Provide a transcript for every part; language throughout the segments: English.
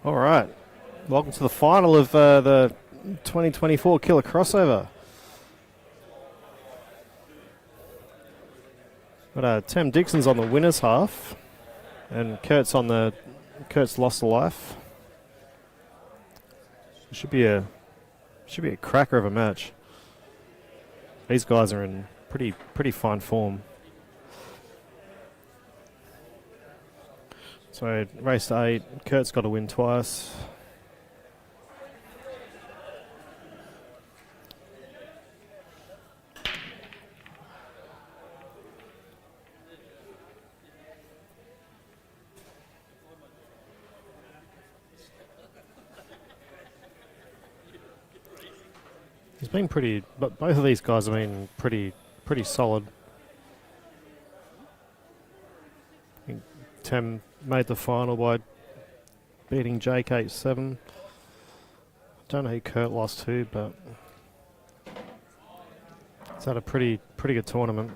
All right. Welcome to the final of the 2024 Killer Crossover. But Dixon's on the winners half, and Kurt's lost a life. It should be a cracker of a match. These guys are in pretty fine form. So race 8, Kurt's got to win twice. He's been but both of these guys have been pretty solid. I think Tem made the final by beating Jake 8-7. Don't know who Kurt lost to, but it's had a pretty good tournament.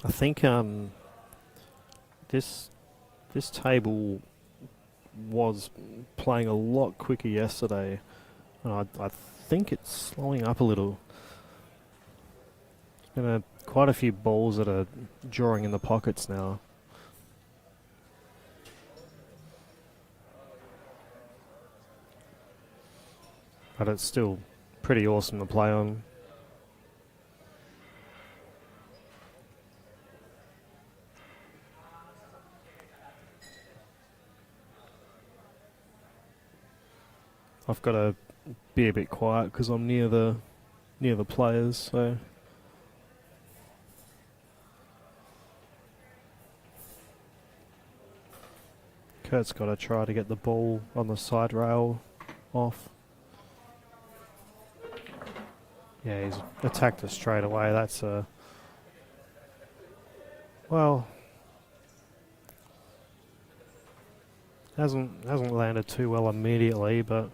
I think this table was playing a lot quicker yesterday, and I think it's slowing up a little. There's been quite a few balls that are drawing in the pockets now. But it's still pretty awesome to play on. I've got to be a bit quiet because I'm near the players, so Kurt's got to try to get the ball on the side rail off. Yeah, he's attacked us straight away. That's well, hasn't landed too well immediately, but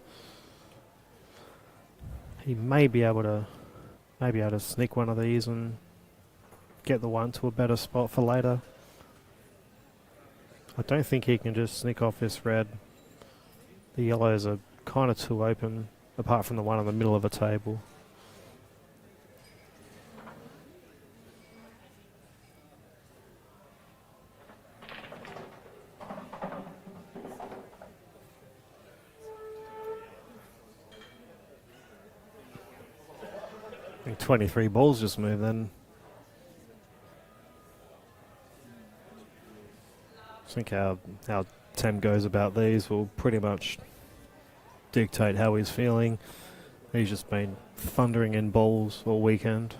he may be able to sneak one of these and get the one to a better spot for later. I don't think he can just sneak off this red. The yellows are kind of too open, apart from the one in the middle of the table. I think 23 balls just moved then. I think how Tem goes about these will pretty much dictate how he's feeling. He's just been thundering in balls all weekend.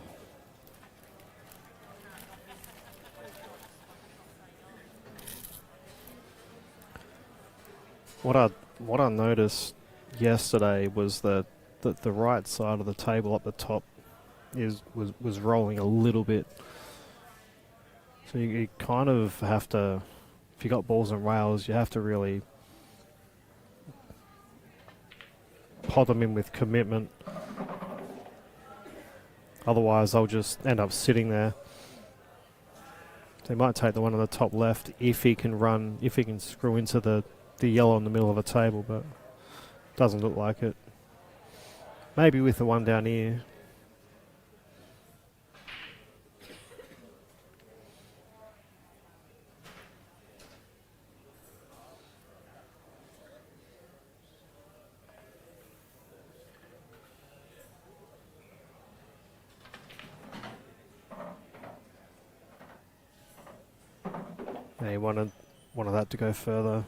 What I noticed yesterday was that the right side of the table up the top was rolling a little bit. So you kind of have to, if you got balls and rails, you have to really pod them in with commitment. Otherwise, they'll just end up sitting there. They might take the one on the top left if he can screw into the yellow in the middle of the table, but doesn't look like it. Maybe with the one down here. He wanted that to go further.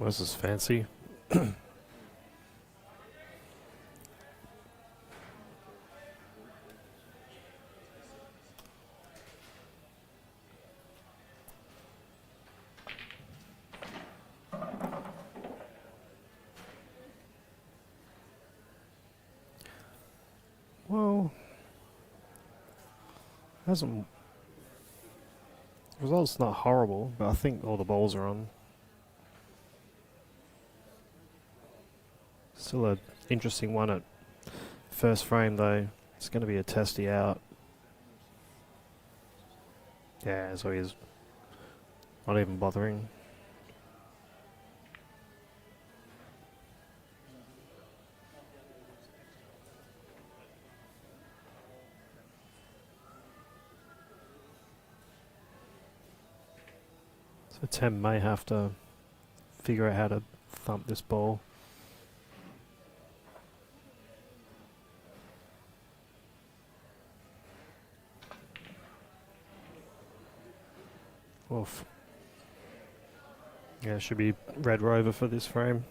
Well, this is fancy. Well, hasn't results not horrible, but I think all the balls are on. Still a interesting one at first frame though. It's going to be a testy out. Yeah, so he's not even bothering. So Tem may have to figure out how to thump this ball. Oof. Yeah, should be red rover for this frame.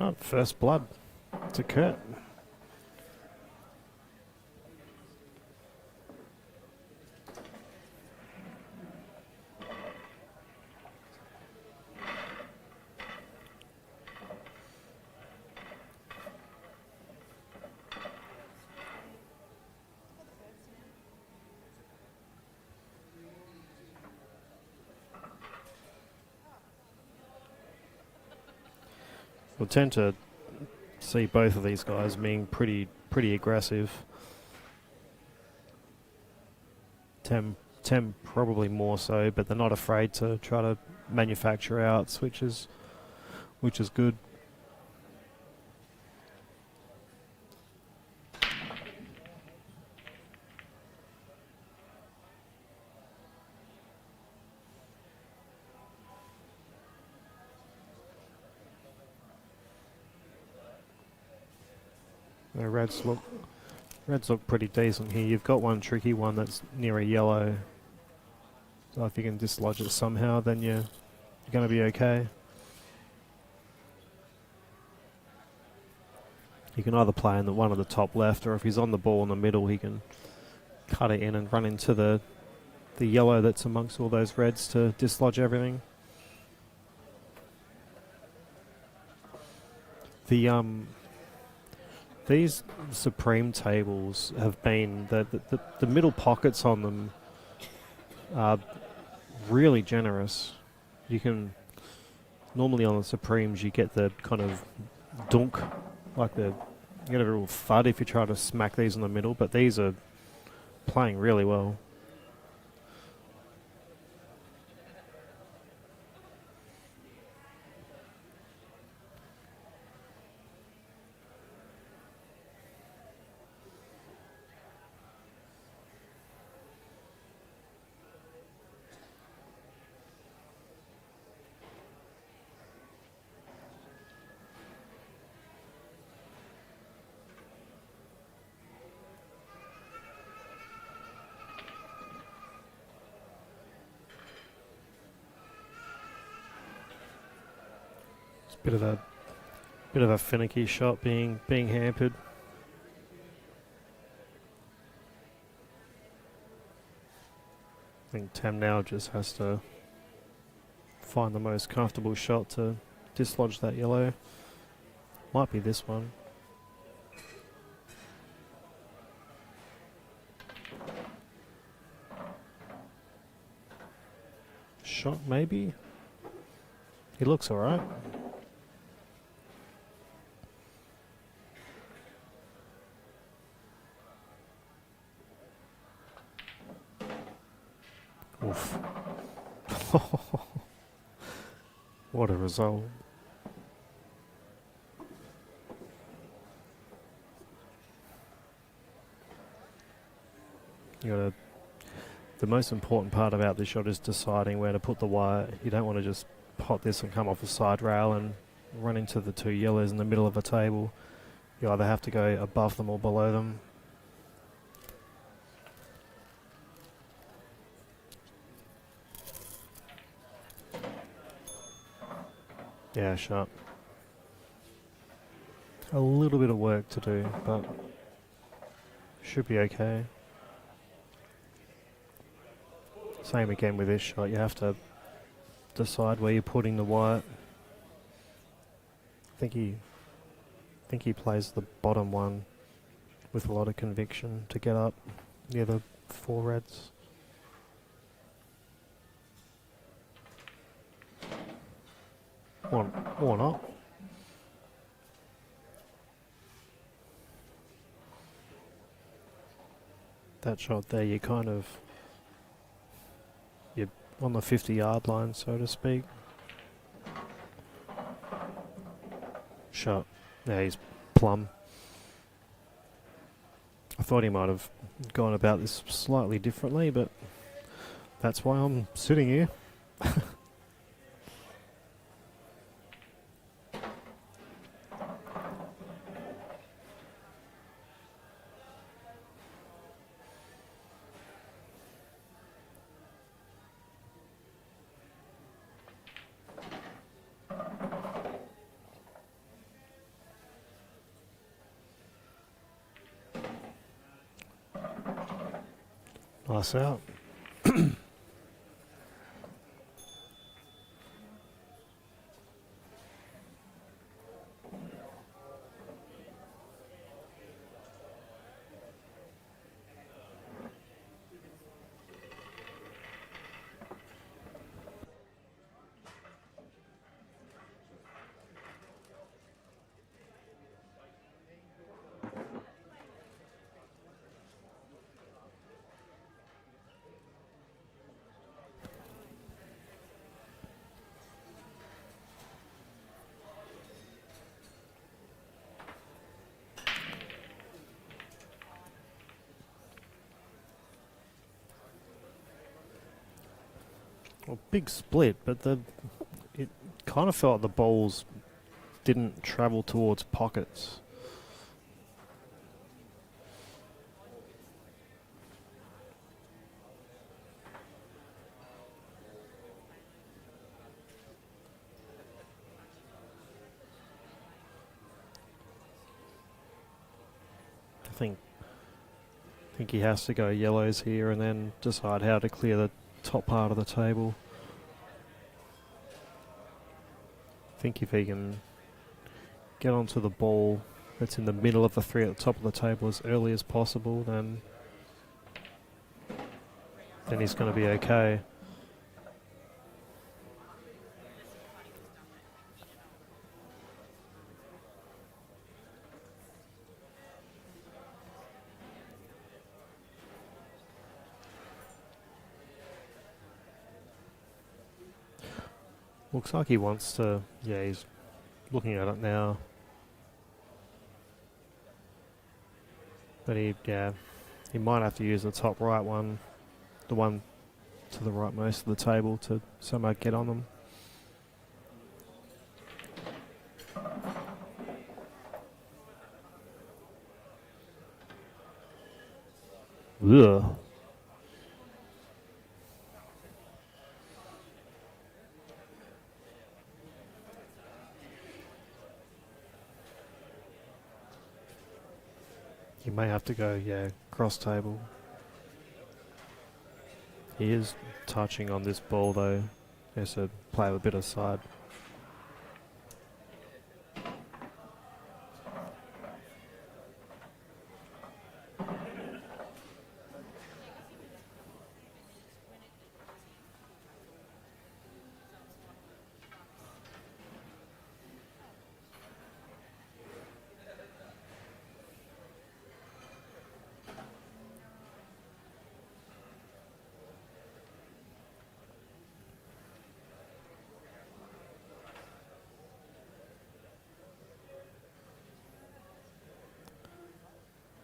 Oh, first blood to Kurt. We'll tend to see both of these guys being pretty aggressive. Tem probably more so, but they're not afraid to try to manufacture outs, which is good. The reds look pretty decent here. You've got one tricky one that's near a yellow. So if you can dislodge it somehow, then you're going to be okay. You can either play in the one at the top left, or if he's on the ball in the middle, he can cut it in and run into the yellow that's amongst all those reds to dislodge everything. These Supreme tables have been the middle pockets on them are really generous. You can normally on the Supremes you get the kind of dunk, like you get a real thud if you try to smack these in the middle, but these are playing really well. Bit of a finicky shot being hampered. I think Tem now just has to find the most comfortable shot to dislodge that yellow. Might be this one. Shot maybe? He looks alright. Oof. What a result. The most important part about this shot is deciding where to put the wire. You don't want to just pot this and come off a side rail and run into the two yellows in the middle of a table. You either have to go above them or below them. Yeah, shot. A little bit of work to do, but should be okay. Same again with this shot, you have to decide where you're putting the wire. I think he plays the bottom one with a lot of conviction to get up near the four reds. Or not. That shot there, you're on the 50-yard line, so to speak. Shot. Yeah, he's plumb. I thought he might have gone about this slightly differently, but that's why I'm sitting here. Nice out. Well, big split, but it kind of felt like the balls didn't travel towards pockets. I think he has to go yellows here and then decide how to clear the top part of the table. I think if he can get onto the ball that's in the middle of the three at the top of the table as early as possible, then he's going to be okay. Looks like he wants to, yeah, he's looking at it now. But he might have to use the top right one, the one to the right most of the table, to somehow get on them. Ugh. You may have to go, cross table. He is touching on this ball though. He has to play play with a bit of side.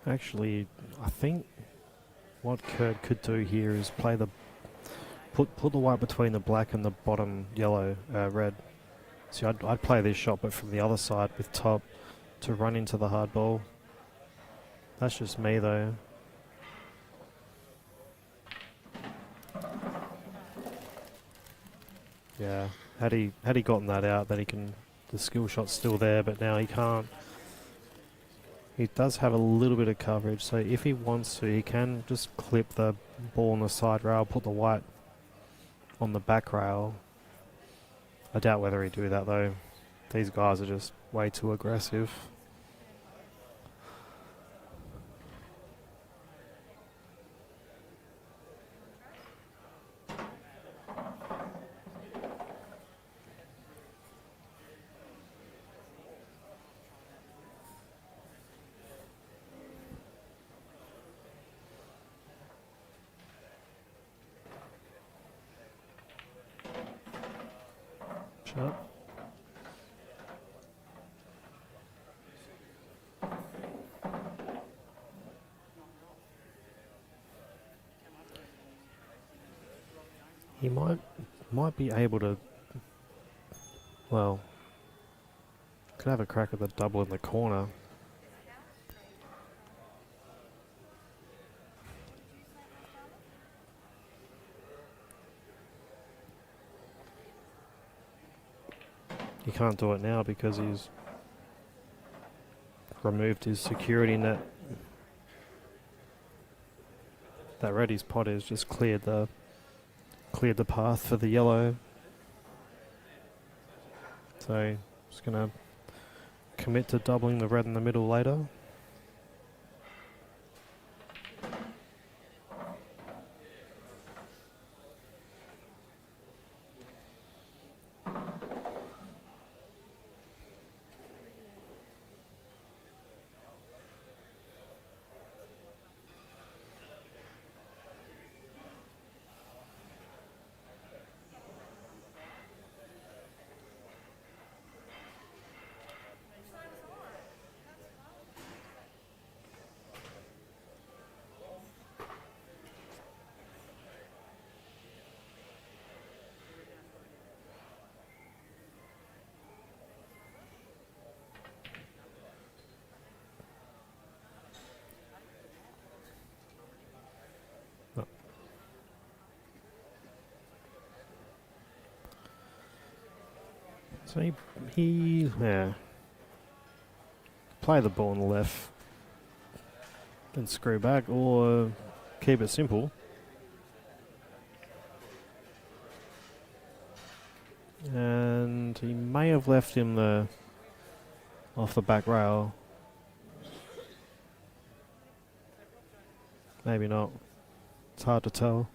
Actually, I think what Kurt could do here is play the put the white between the black and the bottom yellow, red. See, I'd play this shot, but from the other side with top to run into the hard ball. That's just me though. Yeah, had he gotten that out, then the skill shot's still there, but now he can't. He does have a little bit of coverage, so if he wants to, he can just clip the ball on the side rail, put the white on the back rail. I doubt whether he'd do that though. These guys are just way too aggressive. Shot. He might be able to, well, could have a crack at the double in the corner. He can't do it now because he's removed his security net. That reddy's pot has just cleared the path for the yellow. So just gonna commit to doubling the red in the middle later. So he play the ball on the left and screw back, or keep it simple. And he may have left him off the back rail. Maybe not. It's hard to tell.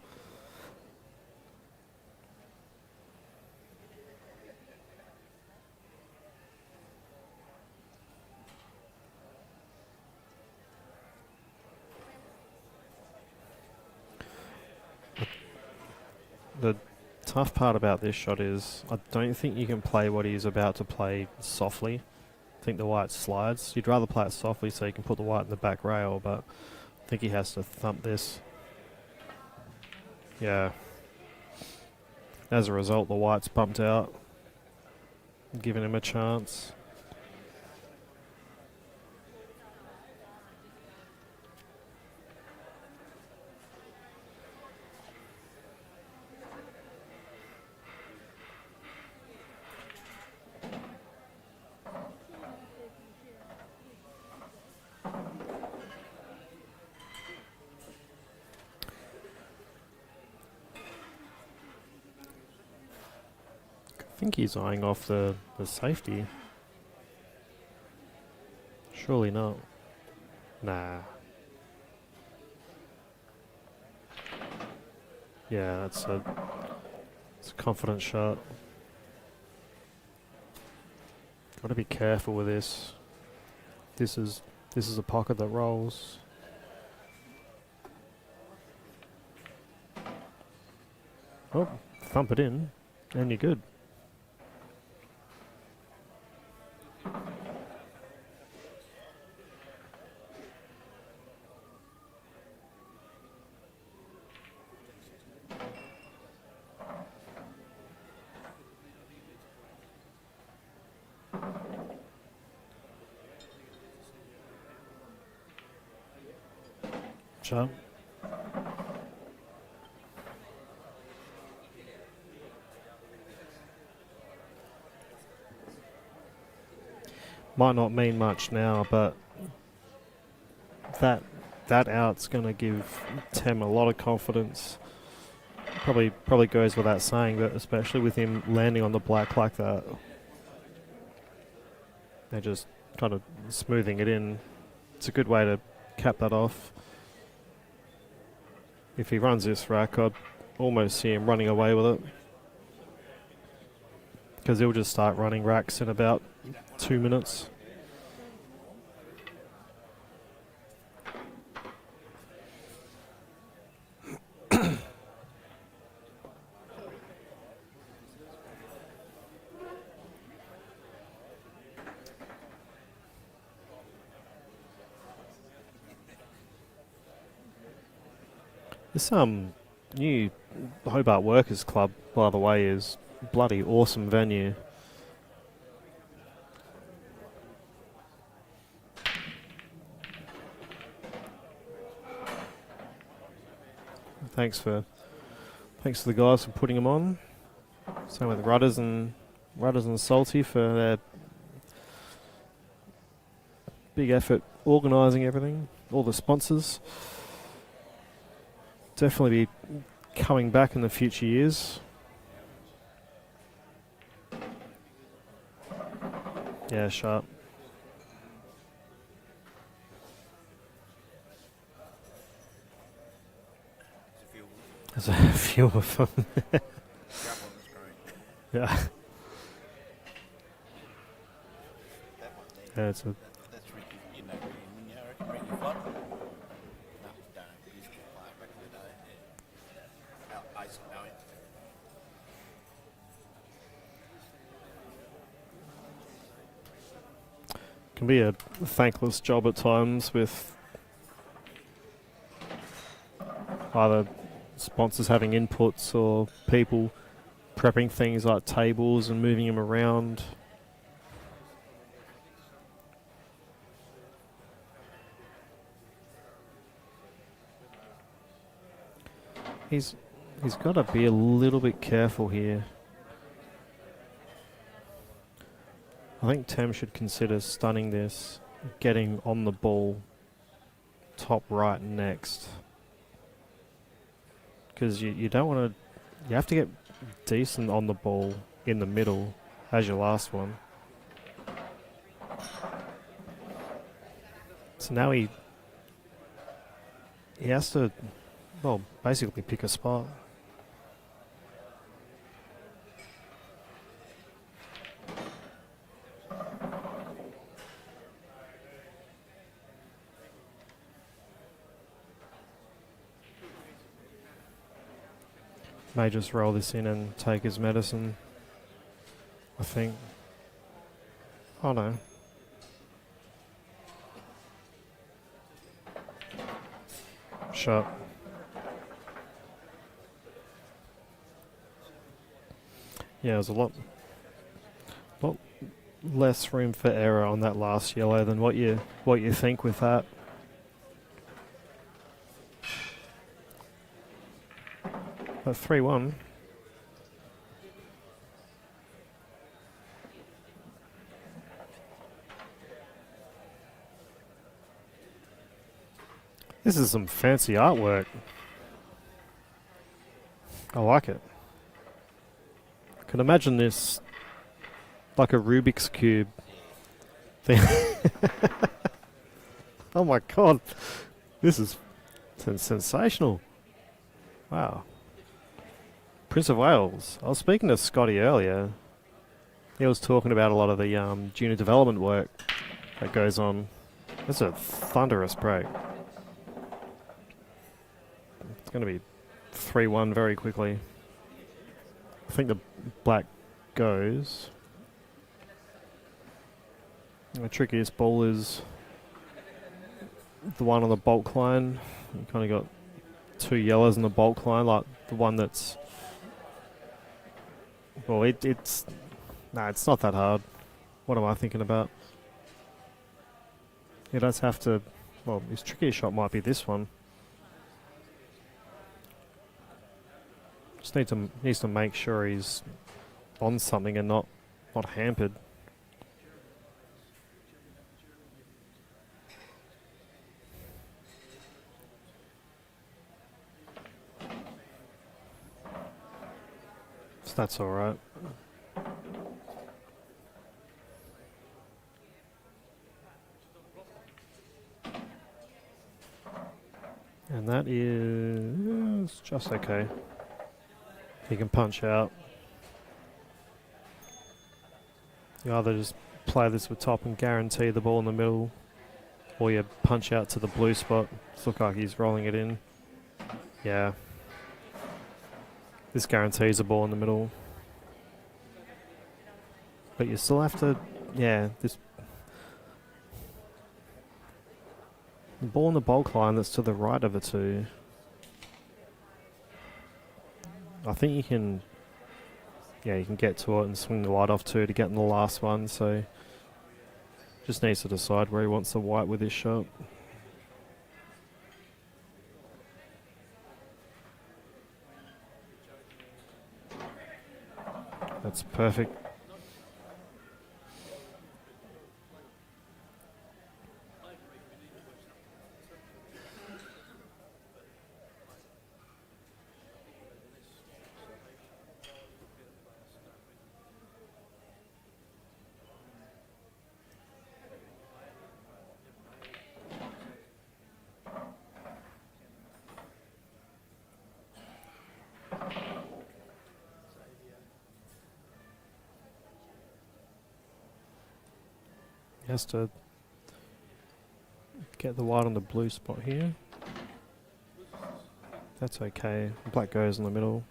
The tough part about this shot is I don't think you can play what he's about to play softly. I think the white slides. You'd rather play it softly so you can put the white in the back rail, but I think he has to thump this. Yeah. As a result, the white's bumped out, giving him a chance. think he's eyeing off the safety. Surely not. Nah. Yeah, it's a confident shot. Got to be careful with this. This is a pocket that rolls. Oh, thump it in, and you're good. Shot. Might not mean much now, but that out's going to give Tem a lot of confidence. Probably goes without saying, but especially with him landing on the black like that, they're just kind of smoothing it in. It's a good way to cap that off. If he runs this rack, I'd almost see him running away with it, because he'll just start running racks in about 2 minutes. This new Hobart Workers Club, by the way, is bloody awesome venue. Thanks to the guys for putting them on. Same with Rudders and Salty for their big effort organising everything. All the sponsors. Definitely be coming back in the future years. Yeah, sharp. There's a few of them. Yeah. Yeah, it's a. That's Ricky, you know, Ricky, I reckon Ricky Flop. No, don't. He's a good player back in the day. Yeah. I used to know him. Can be a thankless job at times with either sponsors having inputs or people prepping things like tables and moving them around. He's got to be a little bit careful here. I think Tem should consider stunning this, getting on the ball top right next. Because you don't want to... You have to get decent on the ball in the middle as your last one. So now he has to, well, basically pick a spot. May just roll this in and take his medicine, I think. Oh no. Shot. Yeah, there's a lot less room for error on that last yellow than what you think with that. But 3-1. This is some fancy artwork. I like it. I can imagine this like a Rubik's cube thing. Oh my god, this is sensational! Wow, Prince of Wales. I was speaking to Scotty earlier. He was talking about a lot of the junior development work that goes on. That's a thunderous break. It's going to be 3-1 very quickly. I think the black goes. The trickiest ball is the one on the bulk line. You kind of got two yellows on the bulk line, like the one that's... Well, it's... Nah, it's not that hard. What am I thinking about? He does have to... Well, his trickiest shot might be this one. Just needs to make sure he's on something and not hampered. So that's all right. And that is just okay. He can punch out. You either just play this with top and guarantee the ball in the middle, or you punch out to the blue spot. It's look like he's rolling it in. Yeah. This guarantees a ball in the middle. But you still have to, yeah, this... The ball in the bulk line that's to the right of the two. I think you can, yeah, you can get to it and swing the white off too to get in the last one, so just needs to decide where he wants the white with his shot. That's perfect. He has to get the white on the blue spot here. That's okay. Black goes in the middle.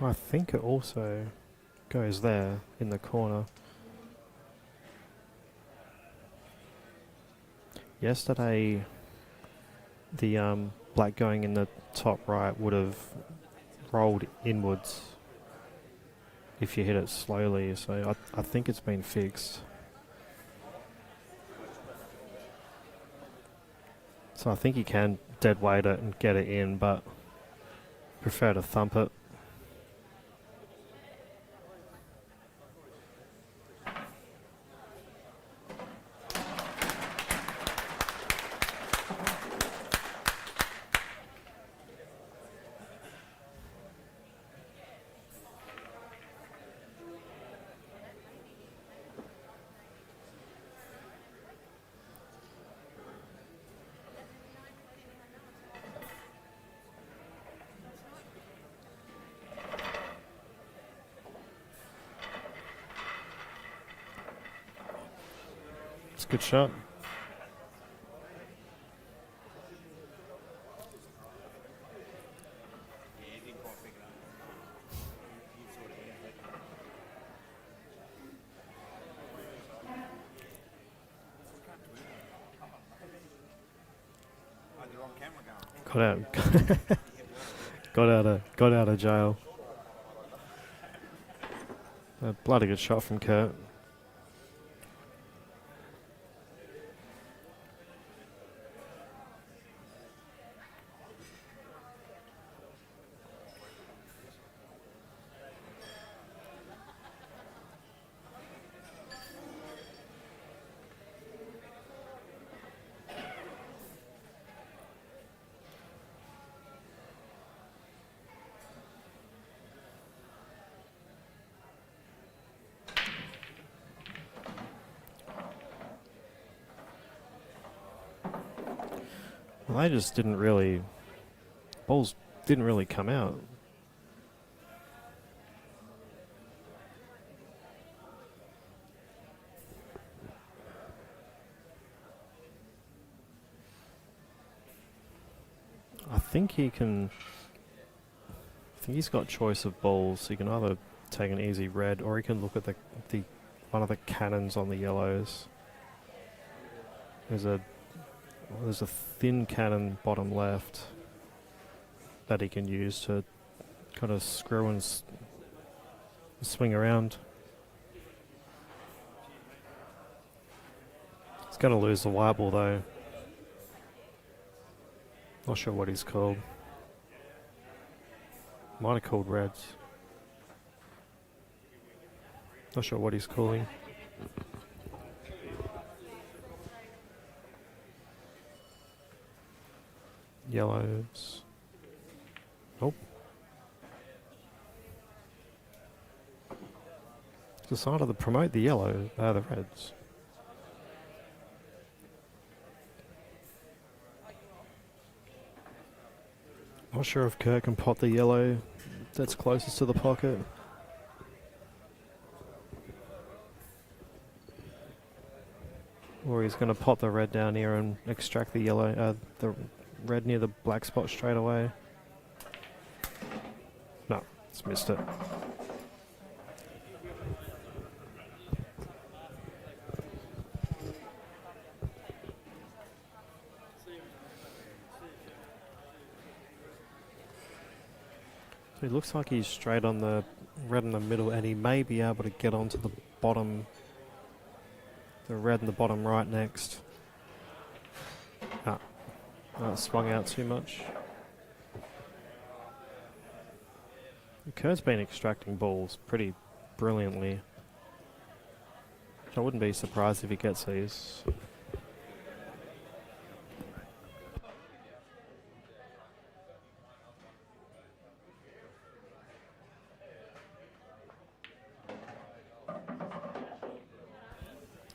I think it also goes there in the corner. Yesterday, the black going in the top right would have rolled inwards if you hit it slowly, so I think it's been fixed. So I think you can dead weight it and get it in, but prefer to thump it. It's a good shot. Got out of jail. A bloody good shot from Kurt. Well, they just didn't really... Balls didn't really come out. I think he can... I think he's got choice of balls. He can either take an easy red, or he can look at the one of the cannons on the yellows. There's a thin cannon bottom left that he can use to kind of screw and swing around. He's going to lose the white ball though. Not sure what he's called. Might have called reds. Not sure what he's calling. Yellows. Oh. Decided to promote the the reds. Not sure if Kurt can pot the yellow that's closest to the pocket. Or he's going to pot the red down here and extract the yellow, the red near the black spot straight away. No, it's missed it. So it looks like he's straight on the red in the middle, and he may be able to get onto the bottom, the red in the bottom right next. It swung out too much. Kurt's been extracting balls pretty brilliantly. I wouldn't be surprised if he gets these.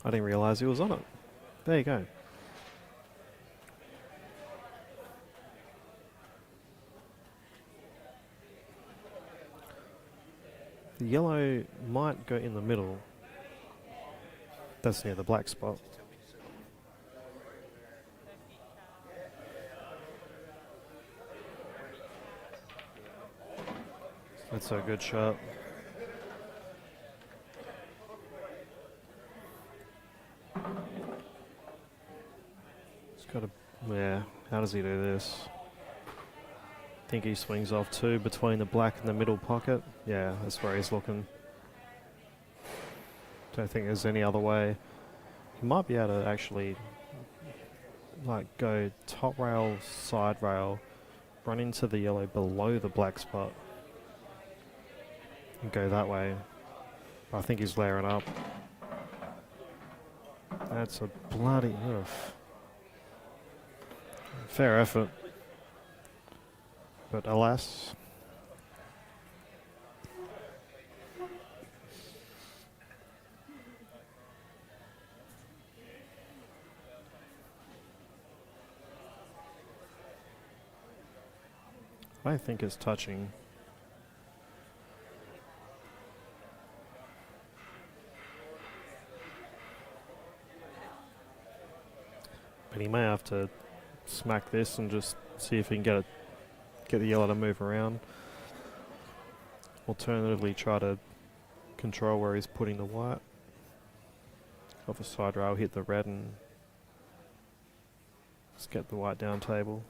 I didn't realise he was on it. There you go. The yellow might go in the middle. That's near the black spot. That's a good shot. It's got a... Yeah, how does he do this? I think he swings off two between the black and the middle pocket. Yeah, that's where he's looking. Don't think there's any other way. He might be able to actually like go top rail, side rail, run into the yellow below the black spot and go that way. I think he's layering up. That's a bloody... Ugh. Fair effort. But alas... I think it's touching. But he may have to smack this and just see if he can get the yellow to move around. Alternatively, try to control where he's putting the white. Off a side rail, hit the red and just get the white down table.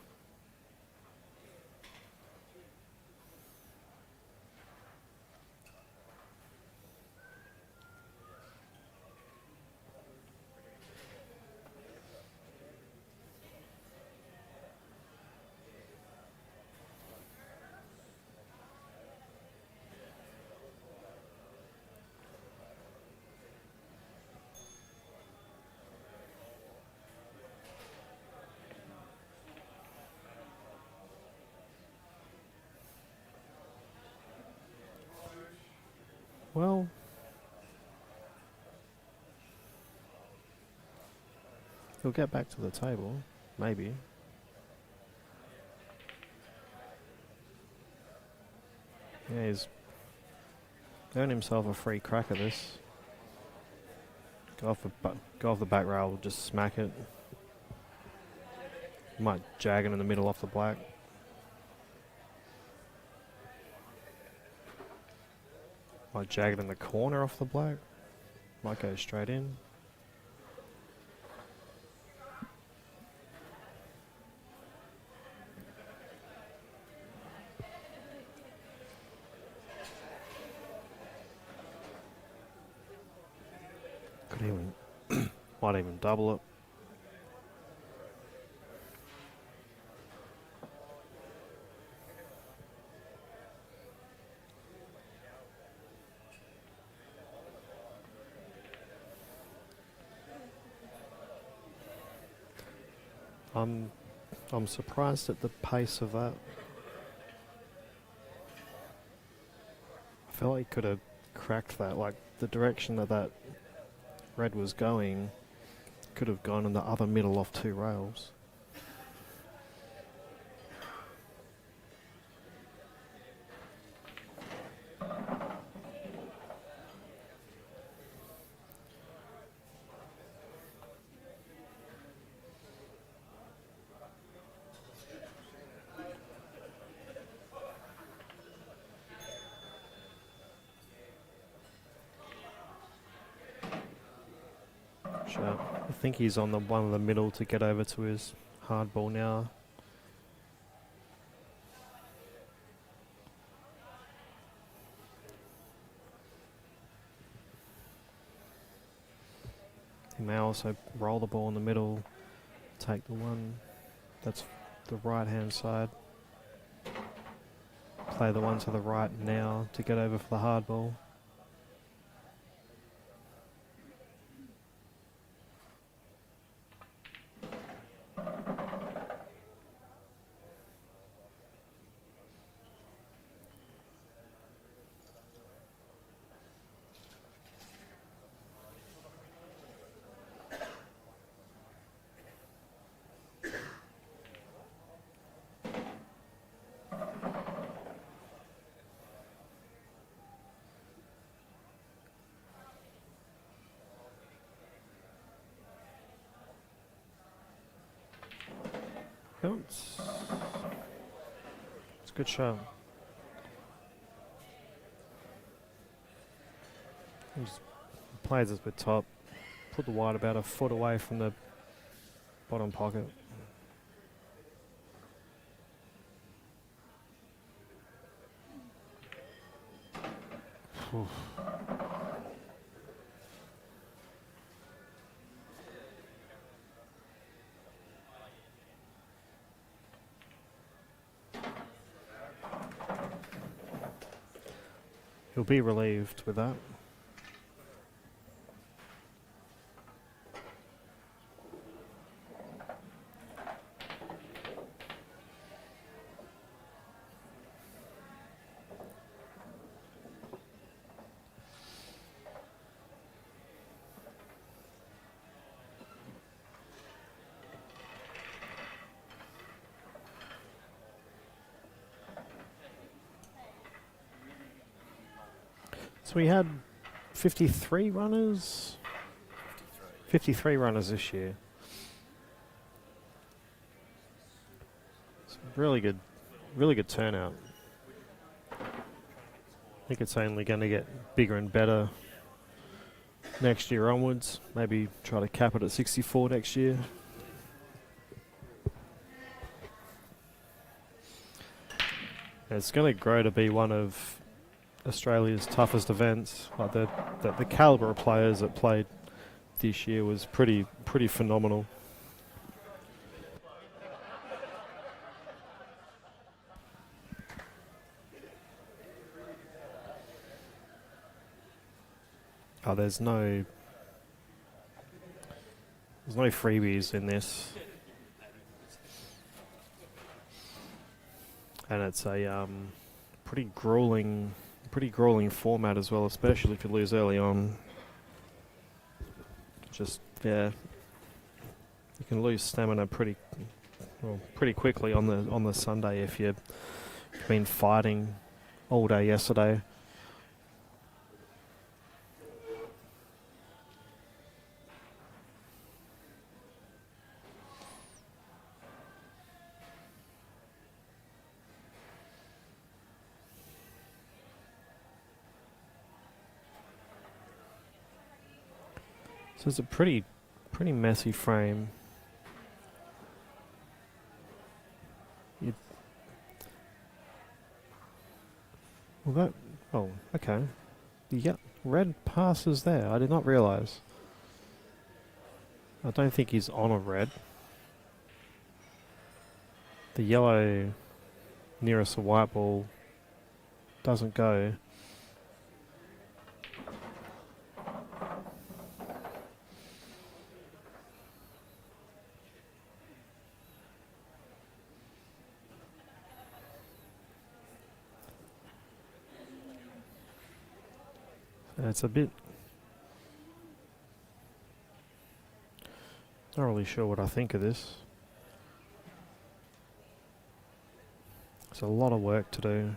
Well, he'll get back to the table, maybe. Yeah, he's earned himself a free crack at this. Go off the back rail, just smack it. Might jag it in the middle off the black. Might jag it in the corner off the black. Might go straight in. Could even might even double it. I'm surprised at the pace of that. I felt like he could have cracked that, like the direction that red was going could have gone in the other middle off 2 rails. Sure. I think he's on the one in the middle to get over to his hard ball now. He may also roll the ball in the middle, take the one that's the right hand side, play the one to the right now to get over for the hard ball. No, it's a good shot. He just plays this with top, put the wide about a foot away from the bottom pocket. Oof. He'll be relieved with that. So we had 53 runners? 53 runners this year. It's really good turnout. I think it's only going to get bigger and better next year onwards. Maybe try to cap it at 64 next year. And it's going to grow to be one of Australia's toughest events. Like the calibre of players that played this year was pretty phenomenal. Oh, there's no freebies in this, and it's a pretty grueling format as well, especially if you lose early on. Just, yeah, you can lose stamina pretty quickly on the Sunday if you've been fighting all day yesterday. So it's a pretty messy frame. Well, that. Oh, okay. Yeah, red passes there. I did not realise. I don't think he's on a red. The yellow nearest the white ball doesn't go. It's a bit. Not really sure what I think of this. It's a lot of work to do.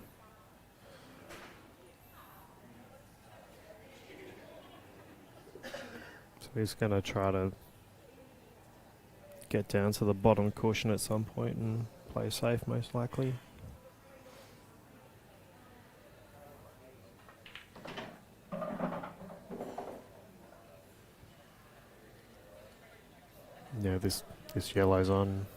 So he's going to try to get down to the bottom cushion at some point and play safe, most likely. Yeah, this yellow's on.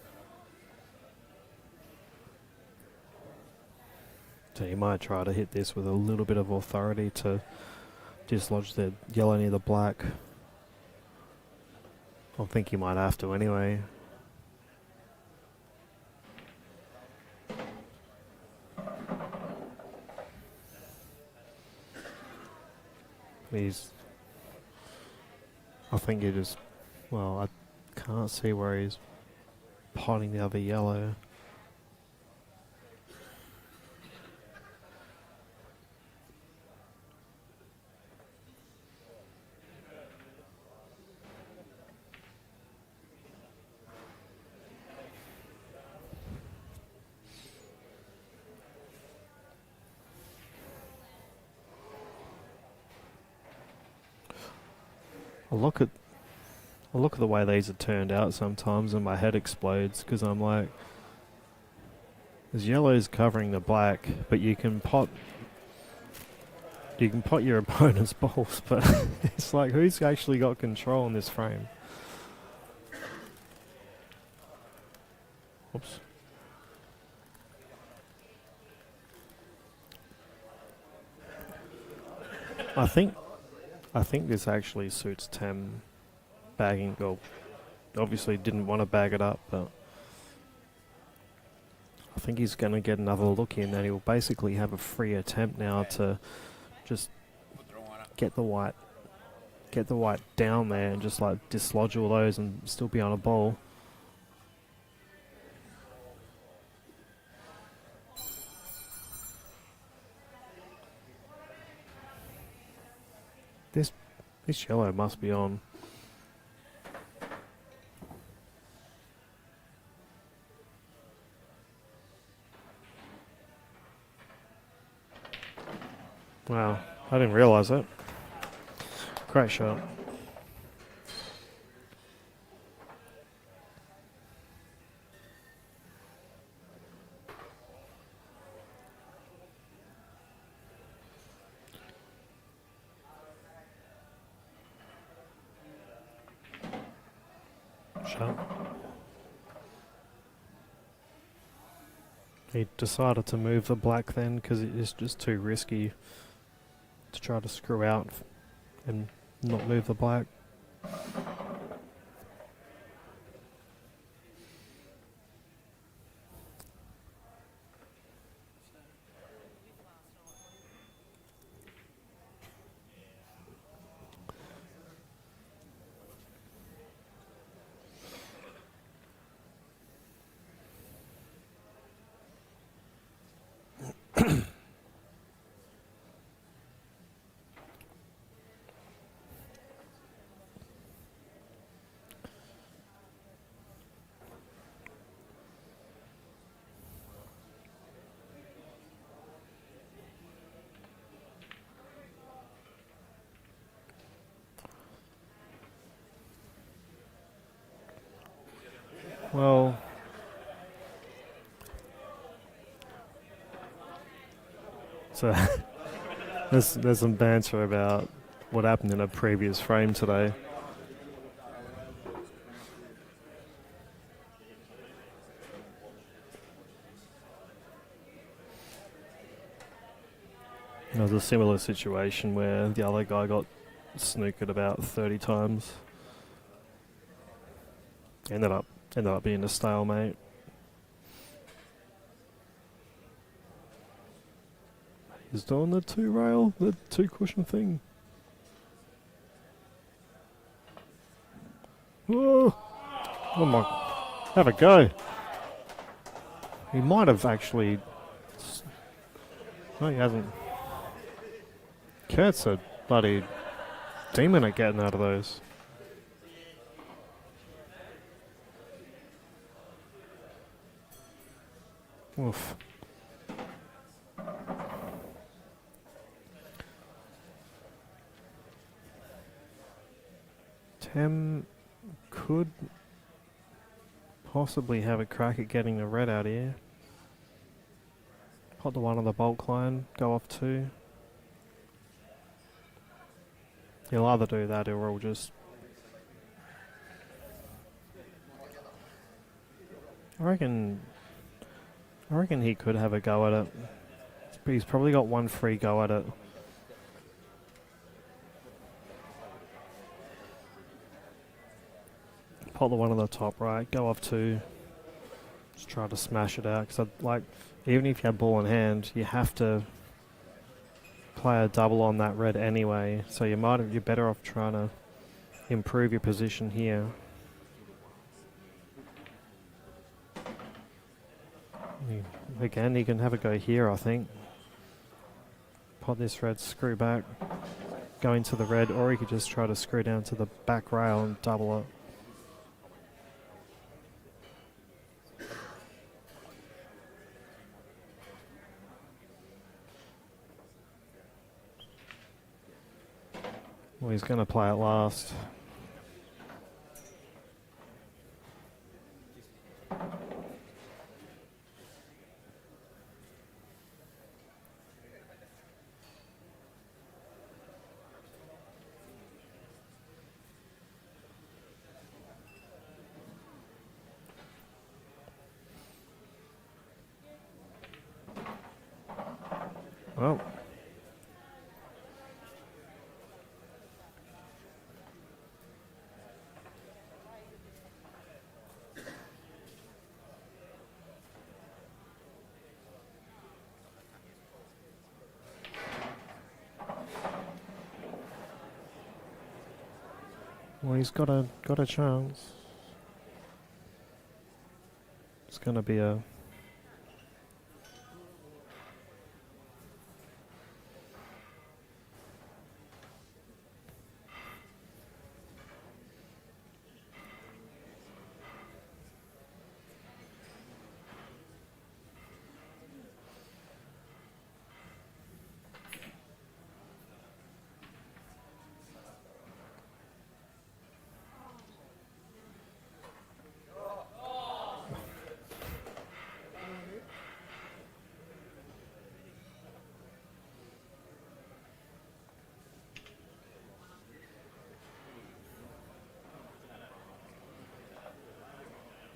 So you might try to hit this with a little bit of authority to dislodge the yellow near the black. I think you might have to anyway. I think he just, well, I can't see where he's potting the other yellow. I look at the way these are turned out sometimes and my head explodes because I'm like, there's yellows covering the black, but you can pot your opponent's balls, but it's like, who's actually got control in this frame? Oops. I think this actually suits Tem bagging. Well, obviously didn't want to bag it up, but I think he's going to get another look in, and he'll basically have a free attempt now to just get the white down there and just like dislodge all those and still be on a ball. This yellow must be on. Wow, I didn't realise it. Great shot. He decided to move the black then because it is just too risky to try to screw out and not move the black. Well, so there's some banter about what happened in a previous frame today. There was a similar situation where the other guy got snookered about 30 times. Ended up being a stalemate. He's doing the the two cushion thing. Whoa! Oh my! Have a go. He might have actually. No, he hasn't. Kurt's a bloody demon at getting out of those. Oof. Tem could possibly have a crack at getting the red out here. Pot the one on the bulk line, go off two. He'll either do that or he'll just... I reckon he could have a go at it. But he's probably got one free go at it. Pot the one on the top right, go off two. Just try to smash it out. Because even if you have ball in hand, you have to play a double on that red anyway. So you're better off trying to improve your position here. Again, you can have a go here, I think. Pot this red, screw back, go into the red, or you could just try to screw down to the back rail and double it. Well, he's going to play it last. Well, he's got a chance. It's going to be a...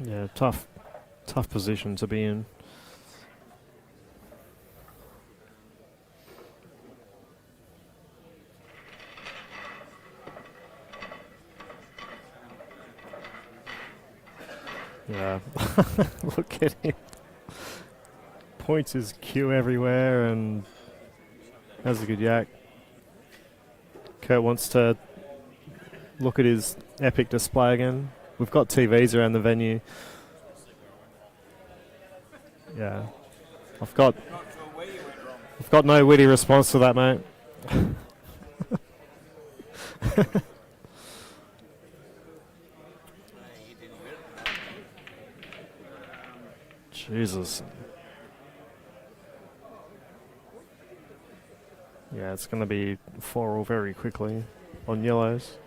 Yeah, tough position to be in. Yeah, look at him. Points his cue everywhere and has a good yak. Kurt wants to look at his epic display again. We've got TVs around the venue. Yeah. I've got no witty response to that, mate. Jesus. Yeah, it's going to be 4-all very quickly on yellows.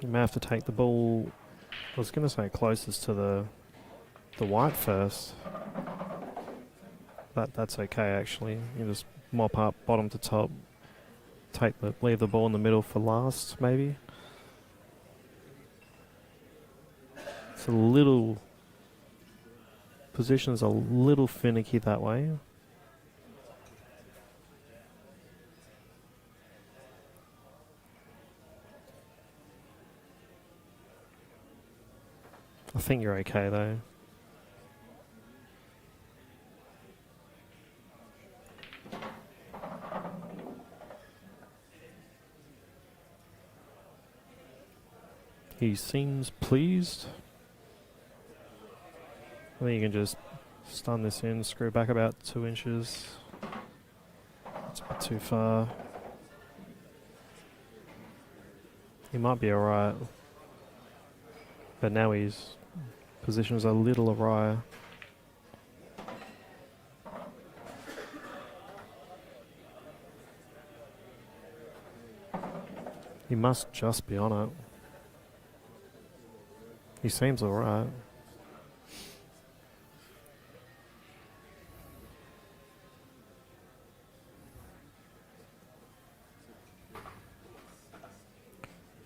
You may have to take the ball, I was going to say closest to the white first. That's okay actually. You just mop up bottom to top, leave the ball in the middle for last maybe. It's a little, position's a little finicky that way. I think you're okay though. He seems pleased. I think you can just stun this in, screw back about 2 inches. It's a bit too far. He might be alright. But now his position's a little awry. He must just be on it. He seems alright.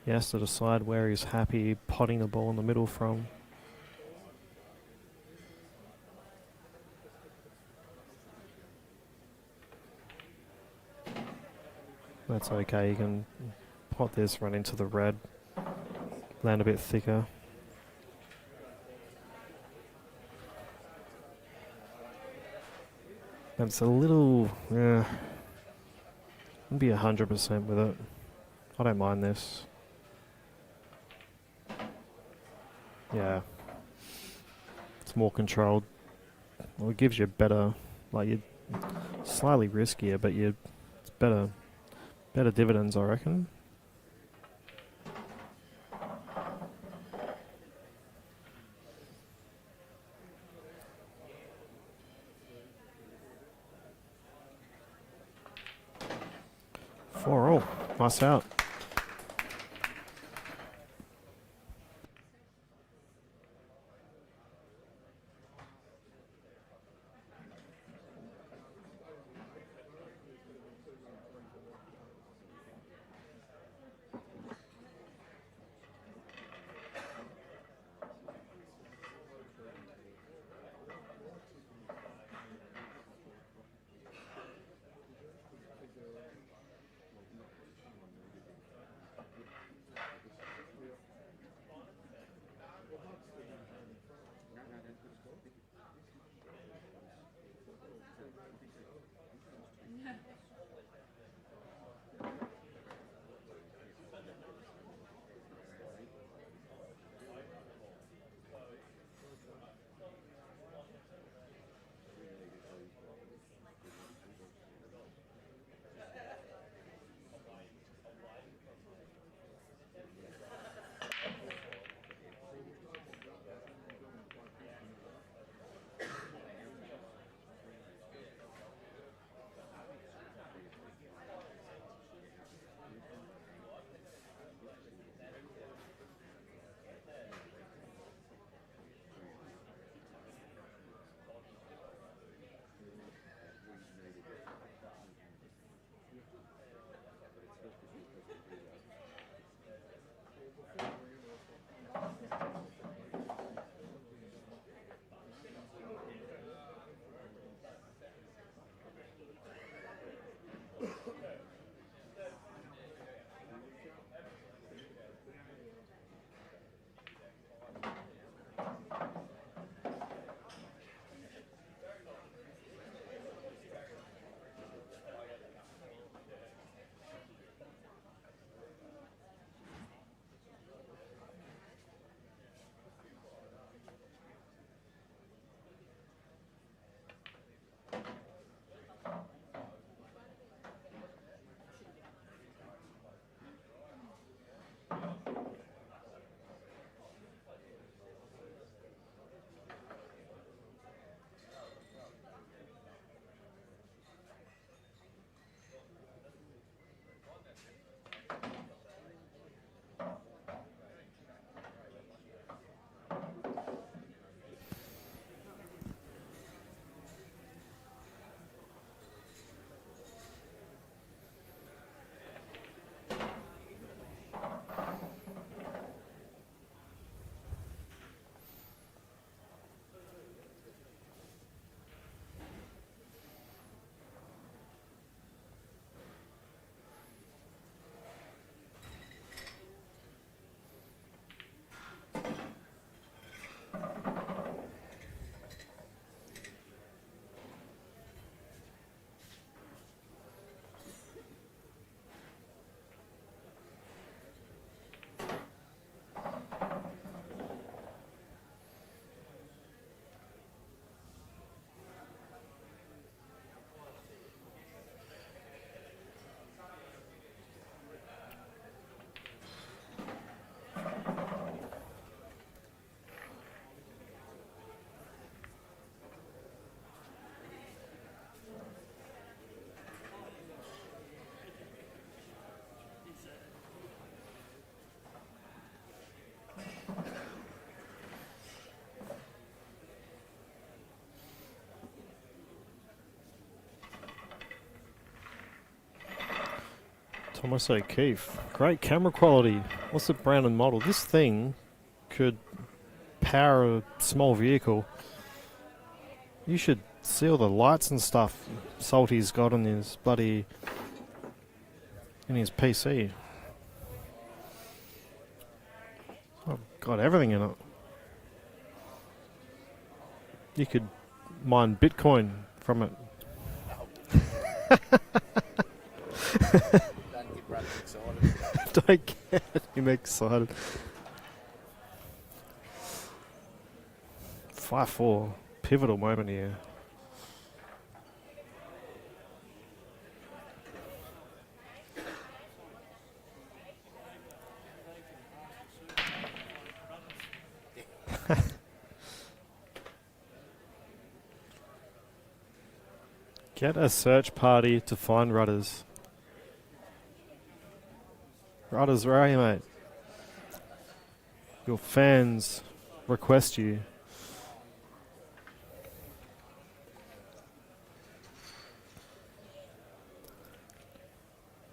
He has to decide where he's happy potting the ball in the middle from. That's okay, you can pot this, run into the red, land a bit thicker. That's a little, yeah, I'd be 100% with it. I don't mind this. Yeah. It's more controlled. Well, it gives you better, like you're slightly riskier, but it's better dividends, I reckon. For all. Nice out. Thomas O'Keefe. Great camera quality. What's the brand and model? This thing could power a small vehicle. You should see all the lights and stuff Salty's got in his bloody... in his PC. I've got everything in it. You could mine Bitcoin from it. Don't get Brad excited. Don't get him excited. 5-4. Pivotal moment here. Get a search party to find Rudders. Rudders, where are you, mate? Your fans request you.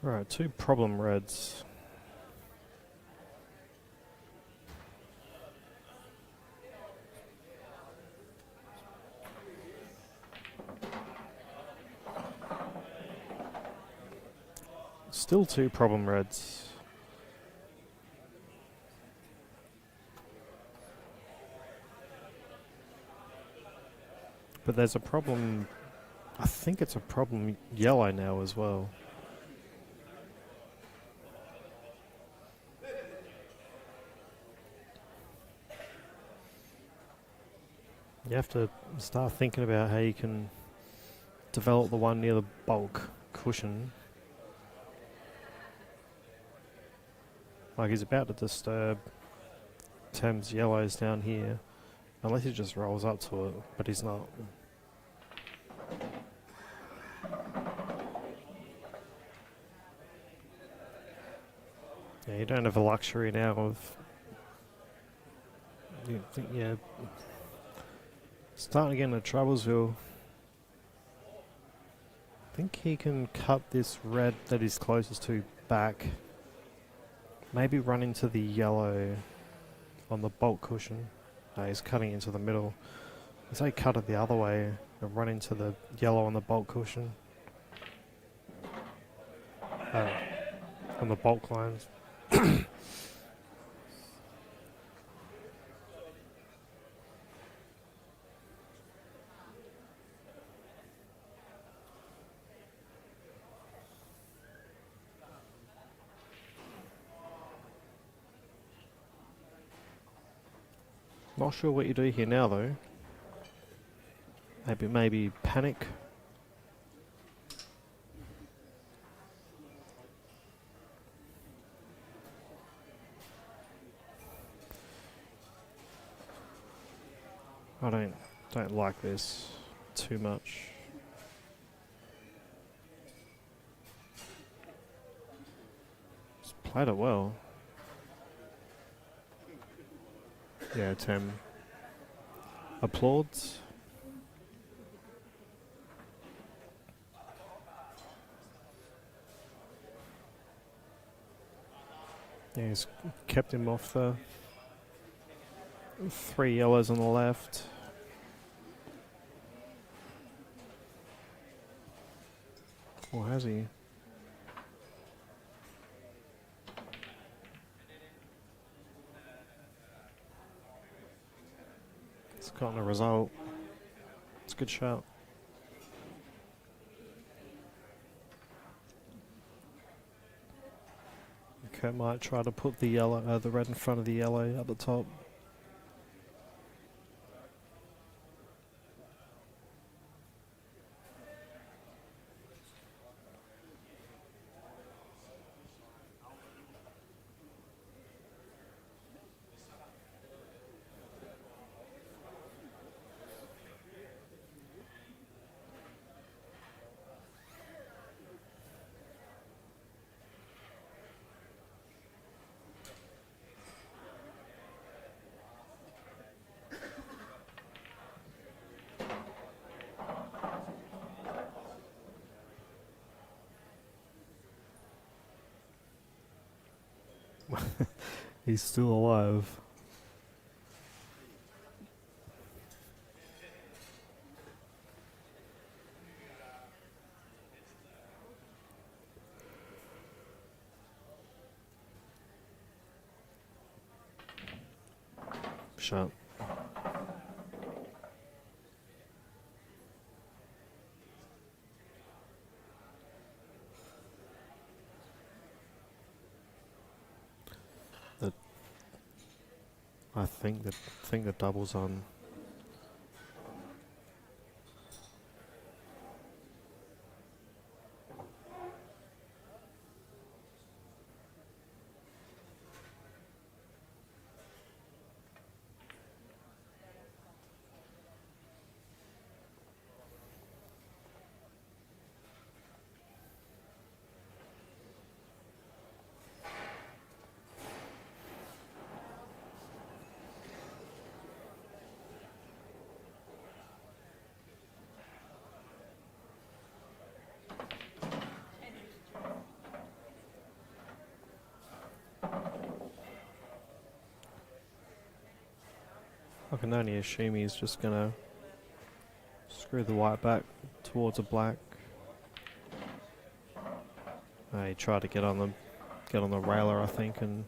Right, 2 problem reds. Still 2 problem reds. But there's a problem, I think it's a problem yellow now as well. You have to start thinking about how you can develop the one near the bulk cushion. Like he's about to disturb Thames yellows down here, unless he just rolls up to it, but he's not. Yeah, you don't have the luxury now of... yeah, starting to get into Troublesville. I think he can cut this red that he's closest to back. Maybe run into the yellow on the bulk cushion. No, he's cutting into the middle. I say cut it the other way and run into the yellow on the bulk cushion. On the bulk lines. Not sure what you do here now though. Maybe panic. I don't like this too much. Just played it well. Yeah, Tim. Applauds. Yeah, he's kept him off the 3 yellows on the left. Or has he? It's gotten a result. It's a good shot. Okay, might try to put the yellow, the red in front of the yellow at the top. He's still alive. Shut. The I think the double's on. I can only assume he's just gonna screw the white back towards a black. He tried to get on the railer, I think, and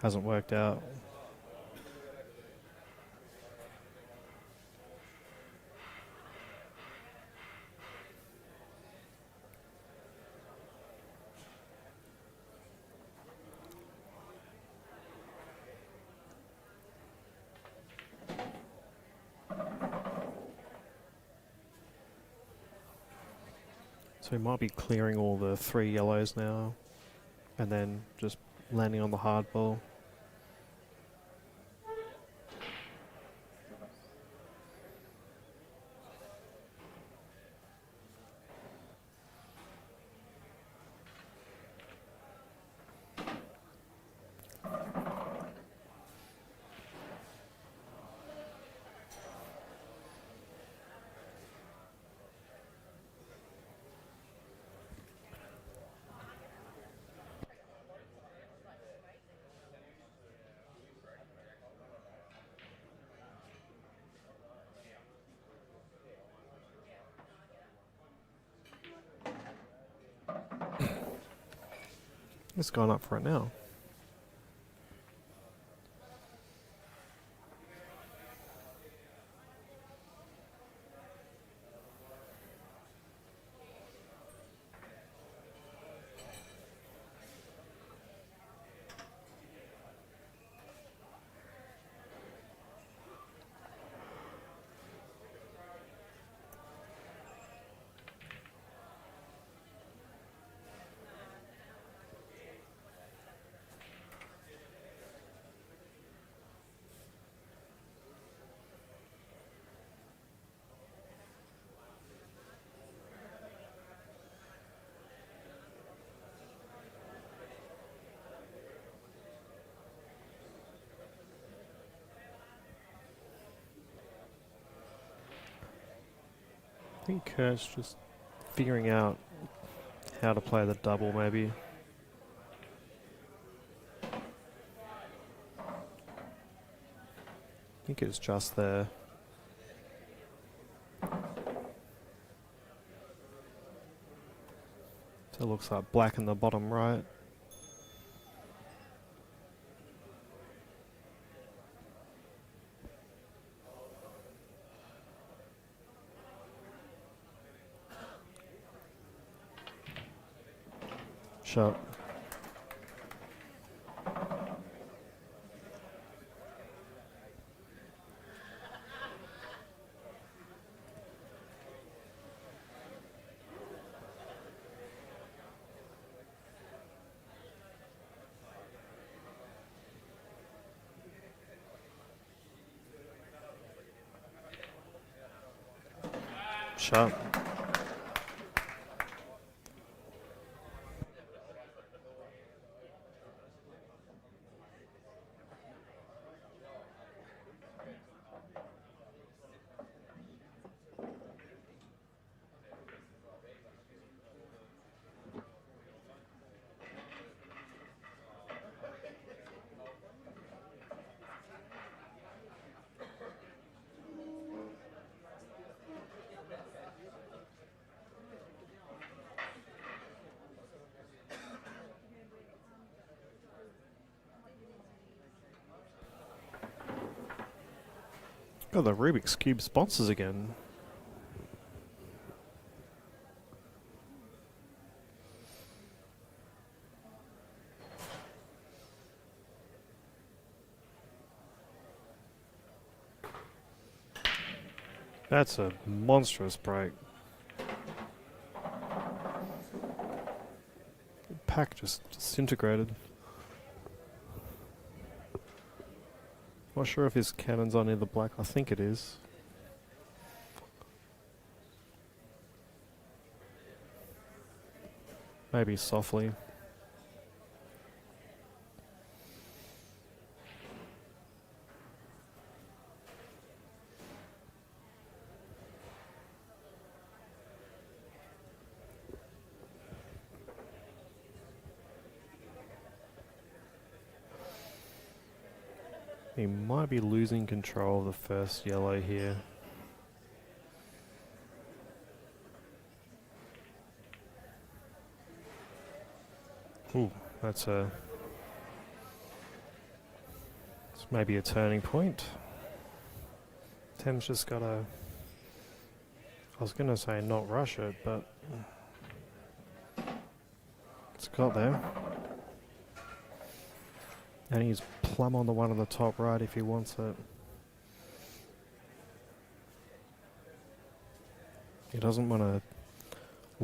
hasn't worked out. So he might be clearing all the 3 yellows now, and then just landing on the hard ball. It's gone up for it now. I think Kurt's just figuring out how to play the double, maybe. I think it's just there. So it looks like black in the bottom right. Shut. Shut. Oh, the Rubik's Cube sponsors again. That's a monstrous break. The pack just disintegrated. Not sure if his cannon's on either black. I think it is. Maybe softly. He might be losing control of the first yellow here. Ooh, it's maybe a turning point. Tem's just gotta, I was gonna say not rush it, but it's got there. And he's plumb on the one on the top right if he wants it. He doesn't want to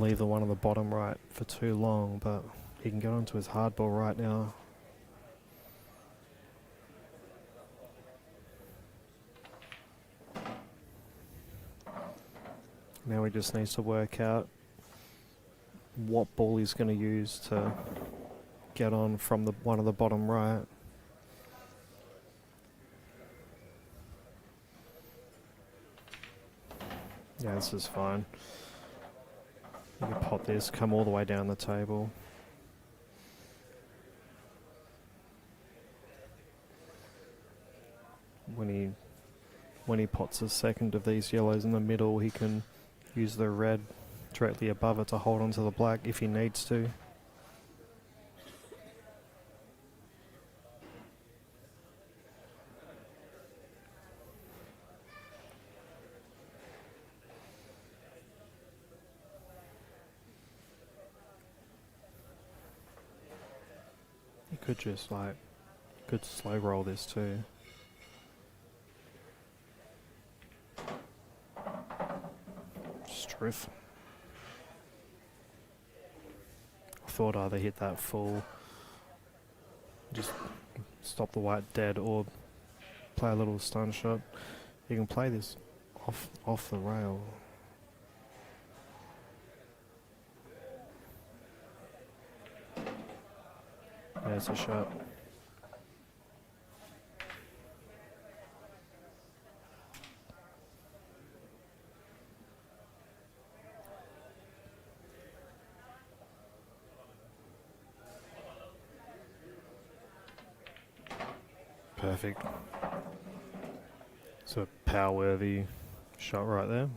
leave the one on the bottom right for too long, but he can get onto his hardball right now. Now he just needs to work out what ball he's going to use to get on from the one on the bottom right. Yeah, this is fine. You can pop this, come all the way down the table. When he pots a second of these yellows in the middle, he can use the red directly above it to hold onto the black if he needs to. You could just could slow roll this too. Struth. I thought either hit that full, just stop the white dead, or play a little stun shot. You can play this off the rail. There's a shot. Perfect. It's a power-worthy shot right there.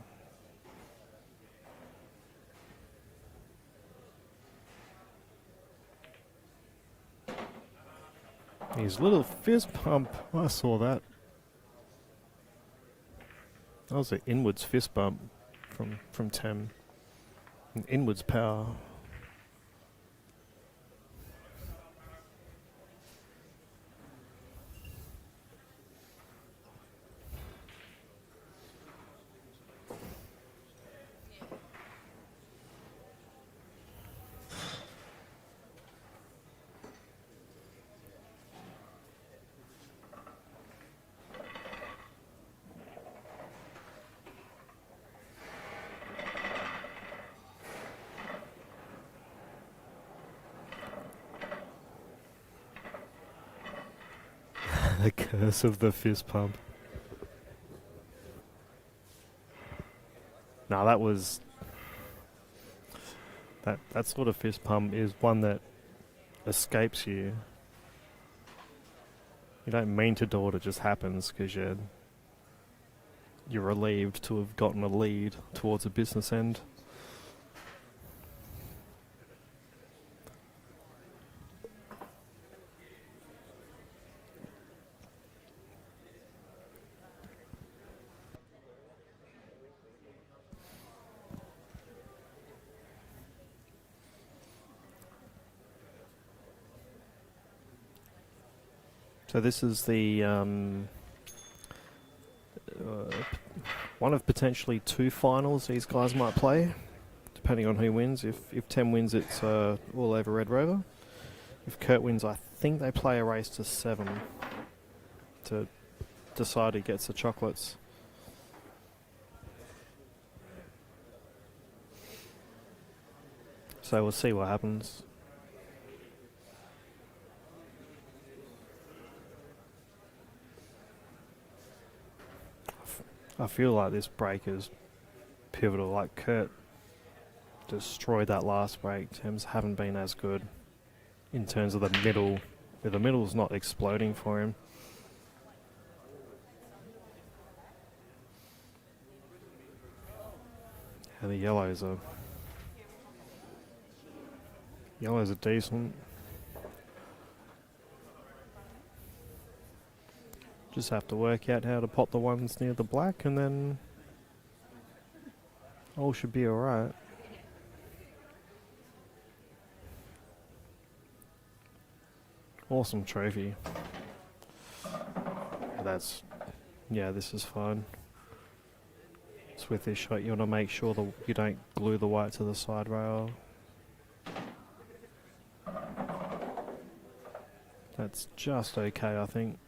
His little fist pump. I saw that. That was an inwards fist bump from Tem. An inwards power. The curse of the fist pump. No, that was... That sort of fist pump is one that escapes you. You don't mean to do it, it just happens because you're relieved to have gotten a lead towards a business end. So this is the one of potentially two finals these guys might play, depending on who wins. If Tem wins, it's all over Red Rover. If Kurt wins, I think they play a race to 7 to decide who gets the chocolates. So we'll see what happens. I feel like this break is pivotal. Like Kurt destroyed that last break. Thames haven't been as good in terms of the middle. The middle's not exploding for him. Yeah, the yellows are decent. Just have to work out how to pop the ones near the black, and then all should be alright. Awesome trophy. This is fine. It's with this shot, you want to make sure that you don't glue the white to the side rail. That's just okay, I think.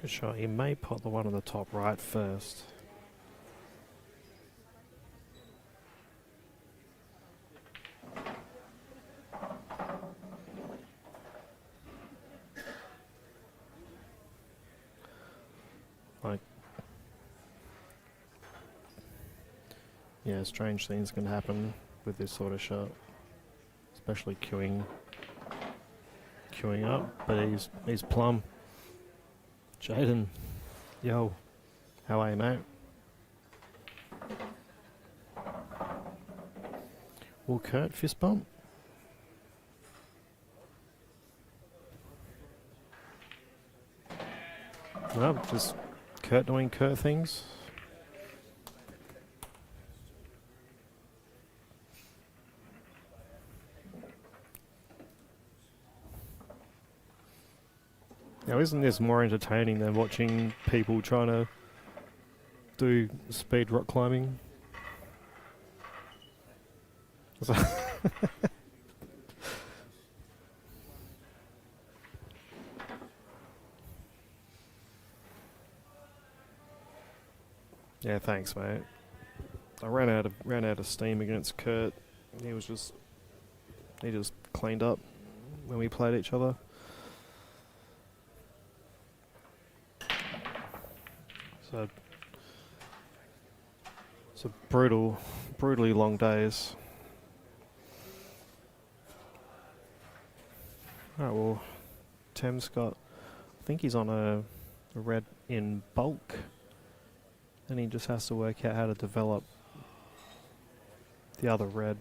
Good shot. He may pot the one on the top right first. Yeah, strange things can happen with this sort of shot, especially queuing up. But he's plumb. Jaden, yo, how are you, mate? Will Kurt fist bump? No, just Kurt doing Kurt things. Now, isn't this more entertaining than watching people trying to do speed rock climbing? Yeah, thanks, mate. I ran out of steam against Kurt. He just cleaned up when we played each other. So brutally long days. Alright, well, Tem's got, I think he's on a red in bulk, and he just has to work out how to develop the other red.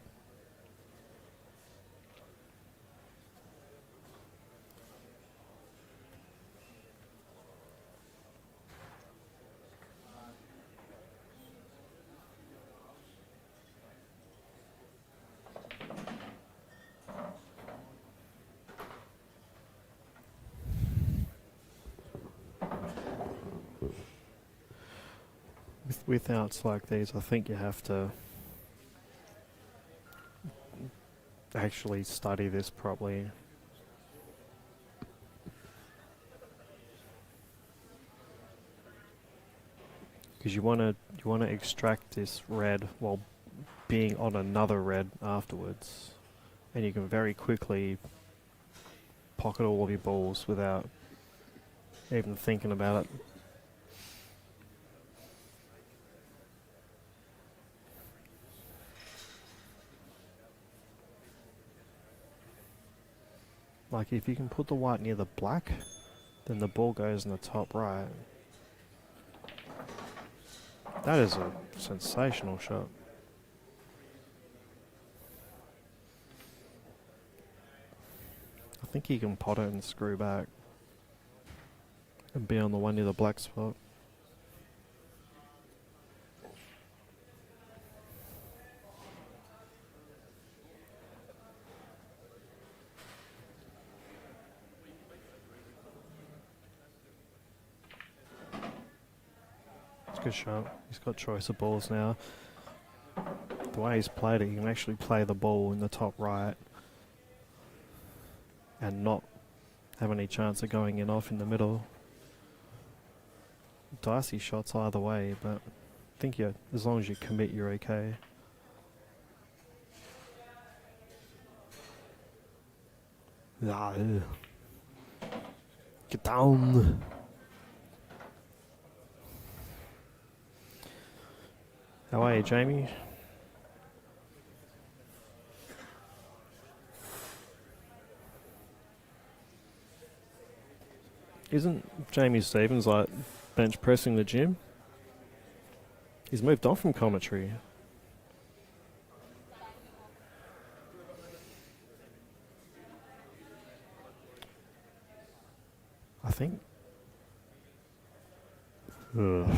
With outs like these, I think you have to actually study this properly. Because you want to extract this red while being on another red afterwards, and you can very quickly pocket all of your balls without even thinking about it. Like, if you can put the white near the black, then the ball goes in the top right. That is a sensational shot. I think he can pot it and screw back and be on the one near the black spot. It's a good shot. He's got choice of balls now. The way he's played it, he can actually play the ball in the top right and not have any chance of going in off in the middle. Dicey shots either way, but I think as long as you commit, you're okay. Ah, get down. How are you, Jamie? Isn't Jamie Stevens like bench pressing the gym? He's moved on from commentary. I think. Ugh.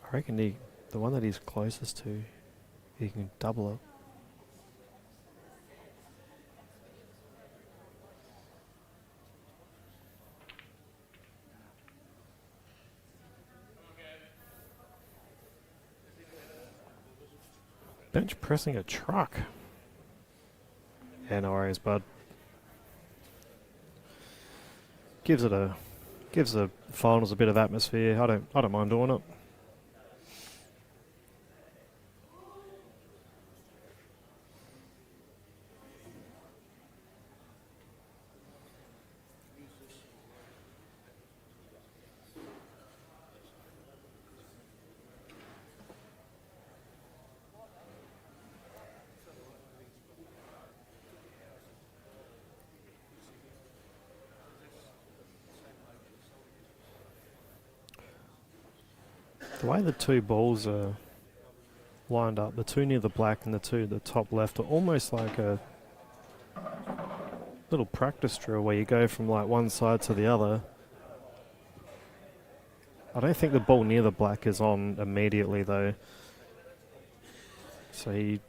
I reckon the one that he's closest to, he can double it. Bench pressing a truck. Yeah, no worries, bud. Gives the finals a bit of atmosphere. I don't mind doing it. The way the two balls are lined up, the two near the black and the two at the top left, are almost like a little practice drill where you go from like one side to the other. I don't think the ball near the black is on immediately though. So he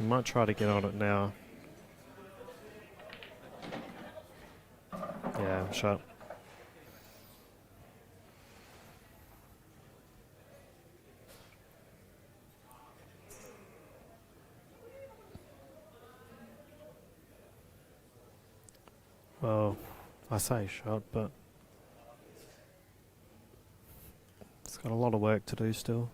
might try to get on it now. Yeah, shut. Well, I say shot, but it's got a lot of work to do still.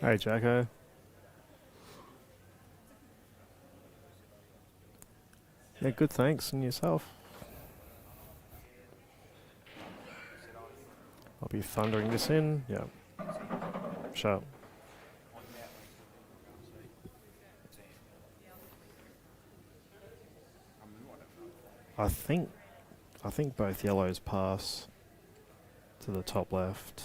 Hey, Jacko. Yeah, good, thanks. And yourself? I'll be thundering this in. Yeah. Sharp. I think both yellows pass to the top left.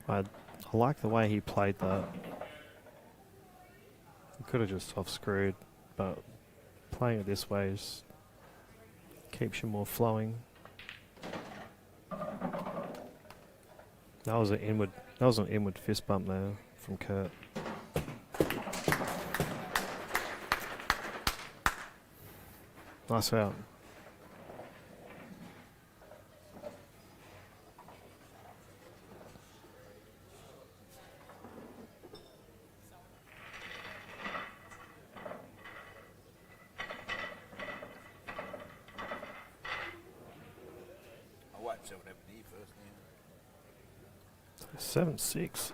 I like the way he played that. He could have just soft screwed, but playing it this way keeps you more flowing. That was an inward fist bump there from Kurt. Nice out. I'll wait and see what happened here first now. 7-6.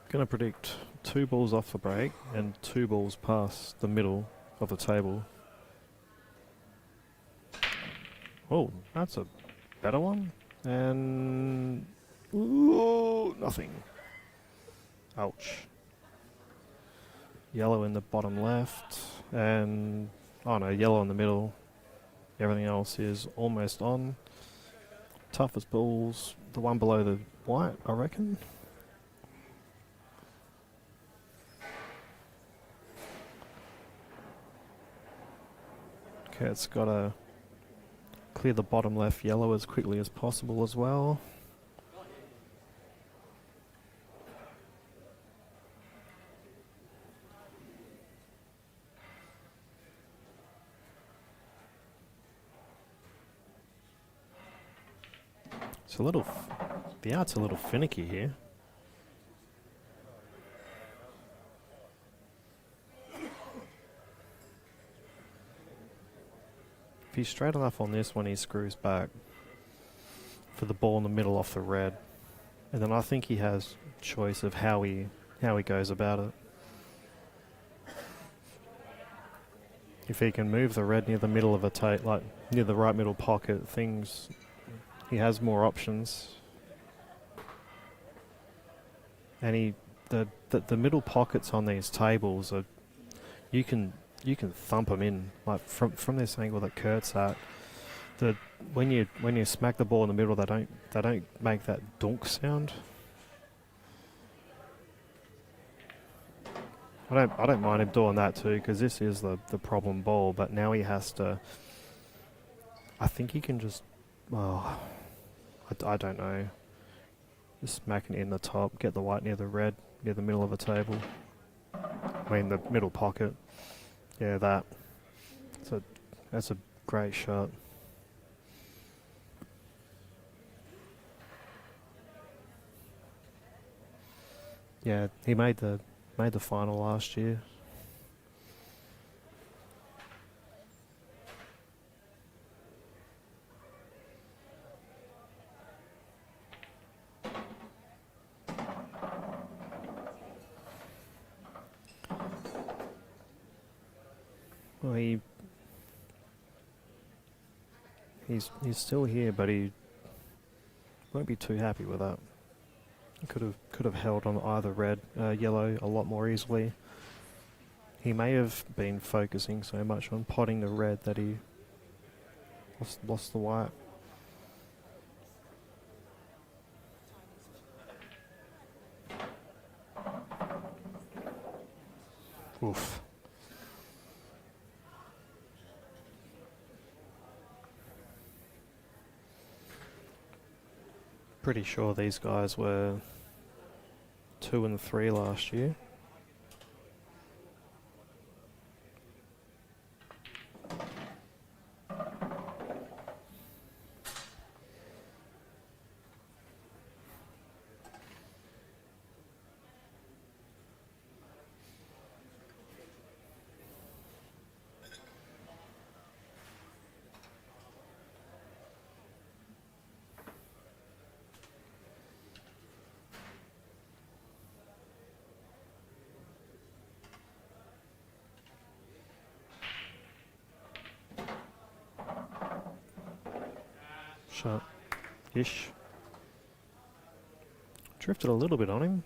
Going to predict 2 balls off the break and 2 balls past the middle of the table. Oh, that's a better one. And ooh, nothing. Ouch. Yellow in the bottom left, and oh no, yellow in the middle. Everything else is almost on. Toughest balls, the one below the white, I reckon. Kurt's got to clear the bottom left yellow as quickly as possible as well. It's a little, the out's a little finicky here. If he's straight enough on this one, he screws back for the ball in the middle off the red. And then I think he has choice of how he goes about it. If he can move the red near the middle of a tape, like near the right middle pocket, he has more options. And the middle pockets on these tables are, you can thump them in, like from this angle that Kurt's at. When you smack the ball in the middle, they don't make that dunk sound. I don't mind him doing that too, because this is the problem ball. But now he has to. I think he can just. Oh, I don't know. Just smacking it in the top, get the white near the red, near the middle of the table. I mean the middle pocket. Yeah, that. That's a great shot. Yeah, he made the final last year. Well, he's still here, but he won't be too happy with that. Could have held on either red, yellow a lot more easily. He may have been focusing so much on potting the red that he lost the white. Oof. Pretty sure these guys were 2 and 3 last year. Shot-ish. Drifted a little bit on him.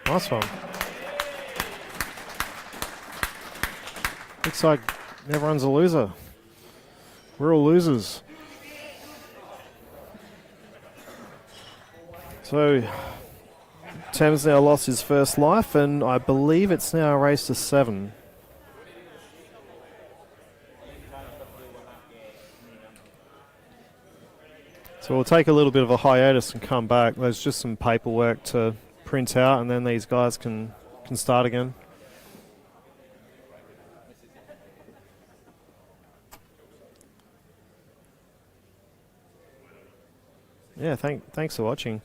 Nice one. Looks like everyone's a loser. We're all losers. So, Tem's now lost his first life, and I believe it's now a race to 7. So we'll take a little bit of a hiatus and come back. There's just some paperwork to print out, and then these guys can start again. Yeah, thanks for watching.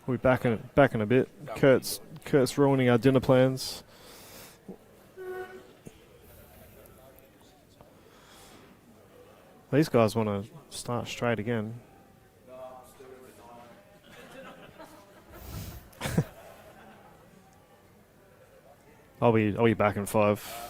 We'll be back in a bit. Kurt's ruining our dinner plans. These guys want to start straight again. I'll be back in 5.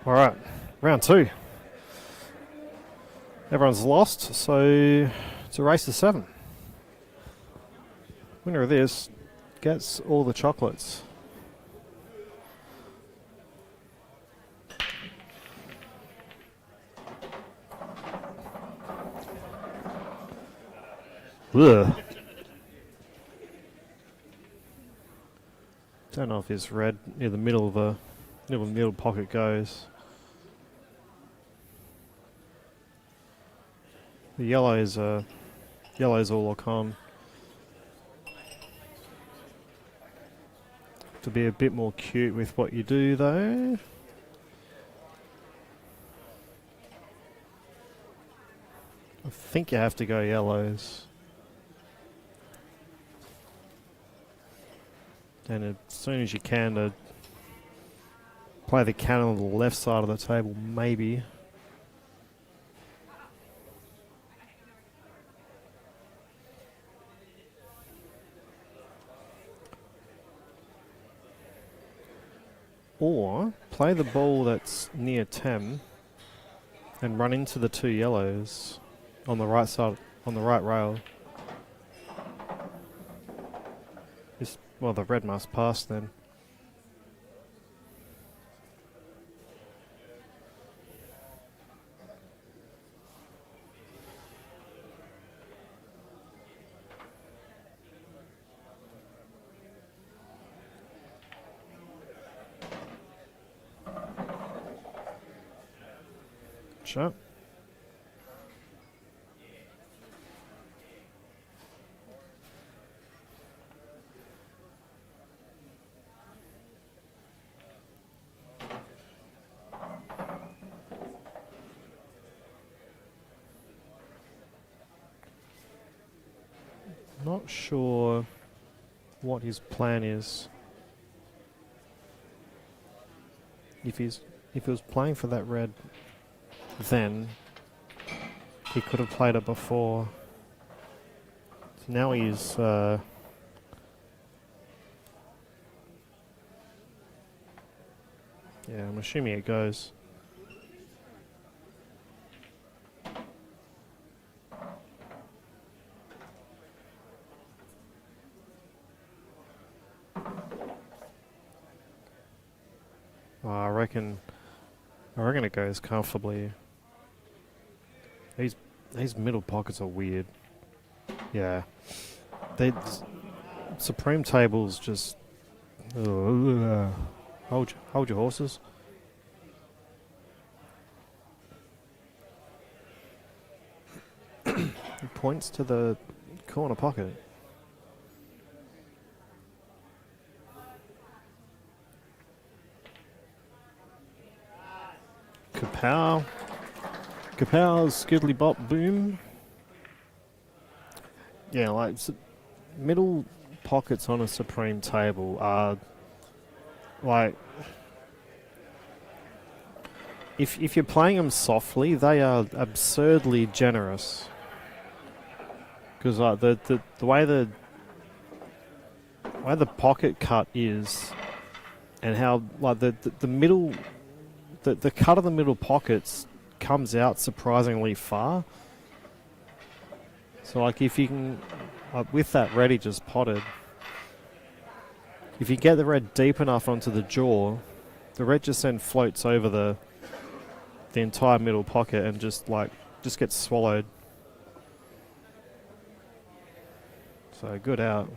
Alright, round 2. Everyone's lost, so it's a race to 7. Winner of this gets all the chocolates. Ugh. Don't know if this red near the middle of the middle pocket goes. The yellow's all look on. To be a bit more cute with what you do though. I think you have to go yellows. And as soon as you can to play the cannon on the left side of the table, maybe. Or play the ball that's near Tem and run into the 2 yellows on the right side, on the right rail. Well, the red must pass then. Sure. Not sure what his plan is. If he was playing for that red, then he could have played it before. So now he's yeah, I'm assuming it goes. Oh, I reckon it goes comfortably. These middle pockets are weird. Yeah. Supreme tables just hold your horses. He points to the corner pocket. Kapow's skiddly bop boom. Yeah, like middle pockets on a supreme table are like, if you're playing them softly, they are absurdly generous. Because like the way the pocket cut is, and how like the middle. The cut of the middle pockets comes out surprisingly far. So like if you can, with that red he just potted, if you get the red deep enough onto the jaw, the red just then floats over the entire middle pocket and just gets swallowed. So good out.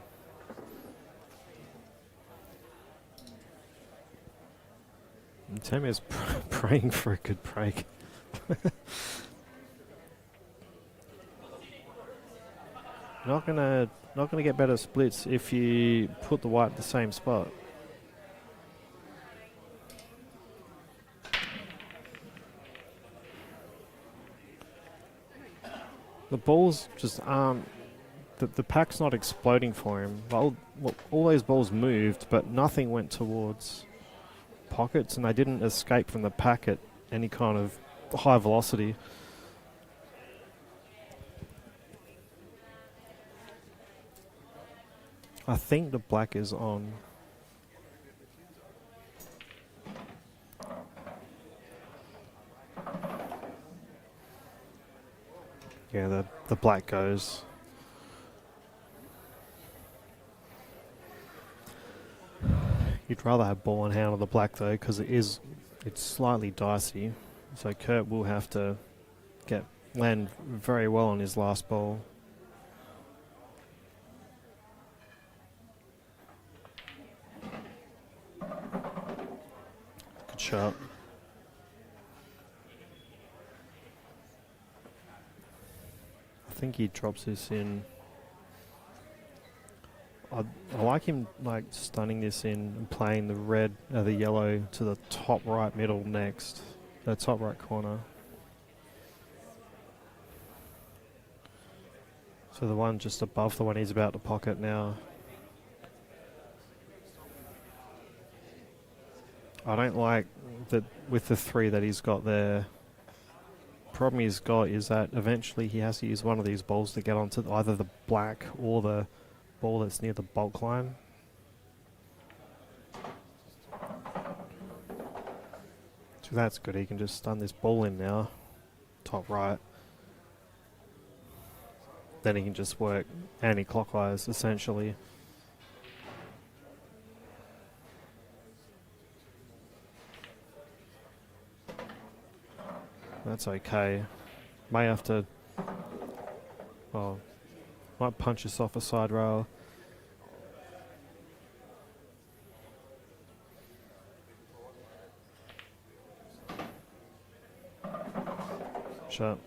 And Tammy's praying for a good break. Not gonna get better splits if you put the white at the same spot. The balls just aren't. The pack's not exploding for him. All those balls moved, but nothing went towards pockets, and they didn't escape from the pack at any kind of high velocity. I think the black is on. Yeah, the black goes. You'd rather have ball in hand on the black though, because it's slightly dicey. So Kurt will have to land very well on his last ball. Good shot. I think he drops this in. I like him like stunning this in and playing the yellow to the top right middle next, the top right corner. So the one just above the one he's about to pocket now. I don't like that with the 3 that he's got there. Problem he's got is that eventually he has to use one of these balls to get onto either the black or the ball that's near the bulk line. So that's good, he can just stun this ball in now, top right. Then he can just work anti-clockwise essentially. That's okay. May have to, might punch this off a side rail. Shot.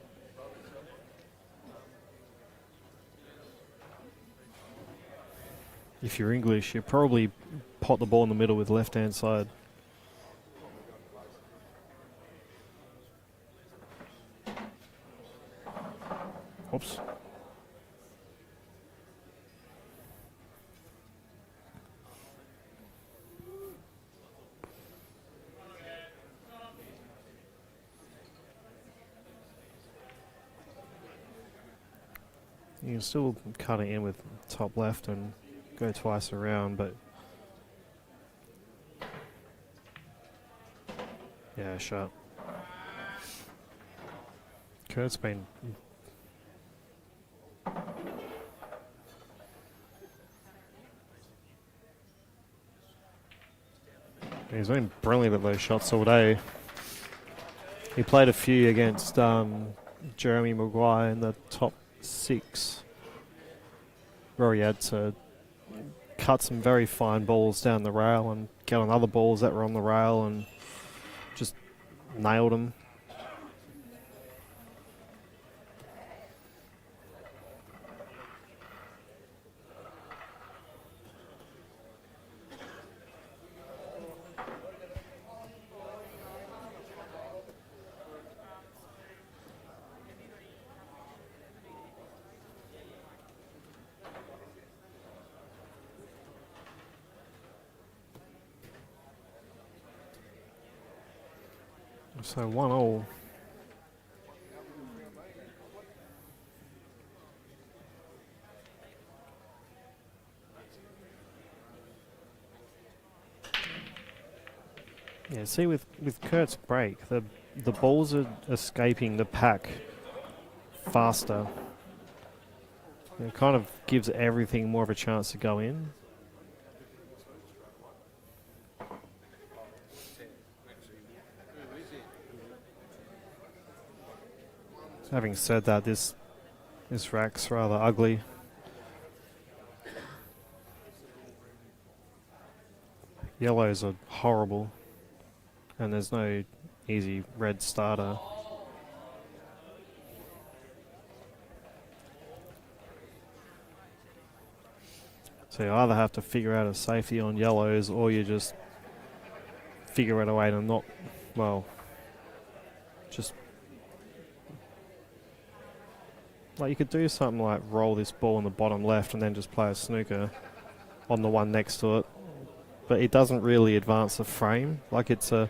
If you're English, you probably pot the ball in the middle with left hand side. Oops. You can still cut it in with top left and go twice around, but yeah, shot. Kurt's been he's been brilliant at those shots all day. He played a few against Jeremy Maguire in the top 6, where he had to cut some very fine balls down the rail and get on other balls that were on the rail and just nailed them. So 1-1. Yeah, see with Kurt's break, the balls are escaping the pack faster. It kind of gives everything more of a chance to go in. Having said that, this rack's rather ugly. Yellows are horrible, and there's no easy red starter. So you either have to figure out a safety on yellows, or you just figure out a way to not, well, just like you could do something like roll this ball in the bottom left and then just play a snooker on the one next to it. But it doesn't really advance the frame. Like it's a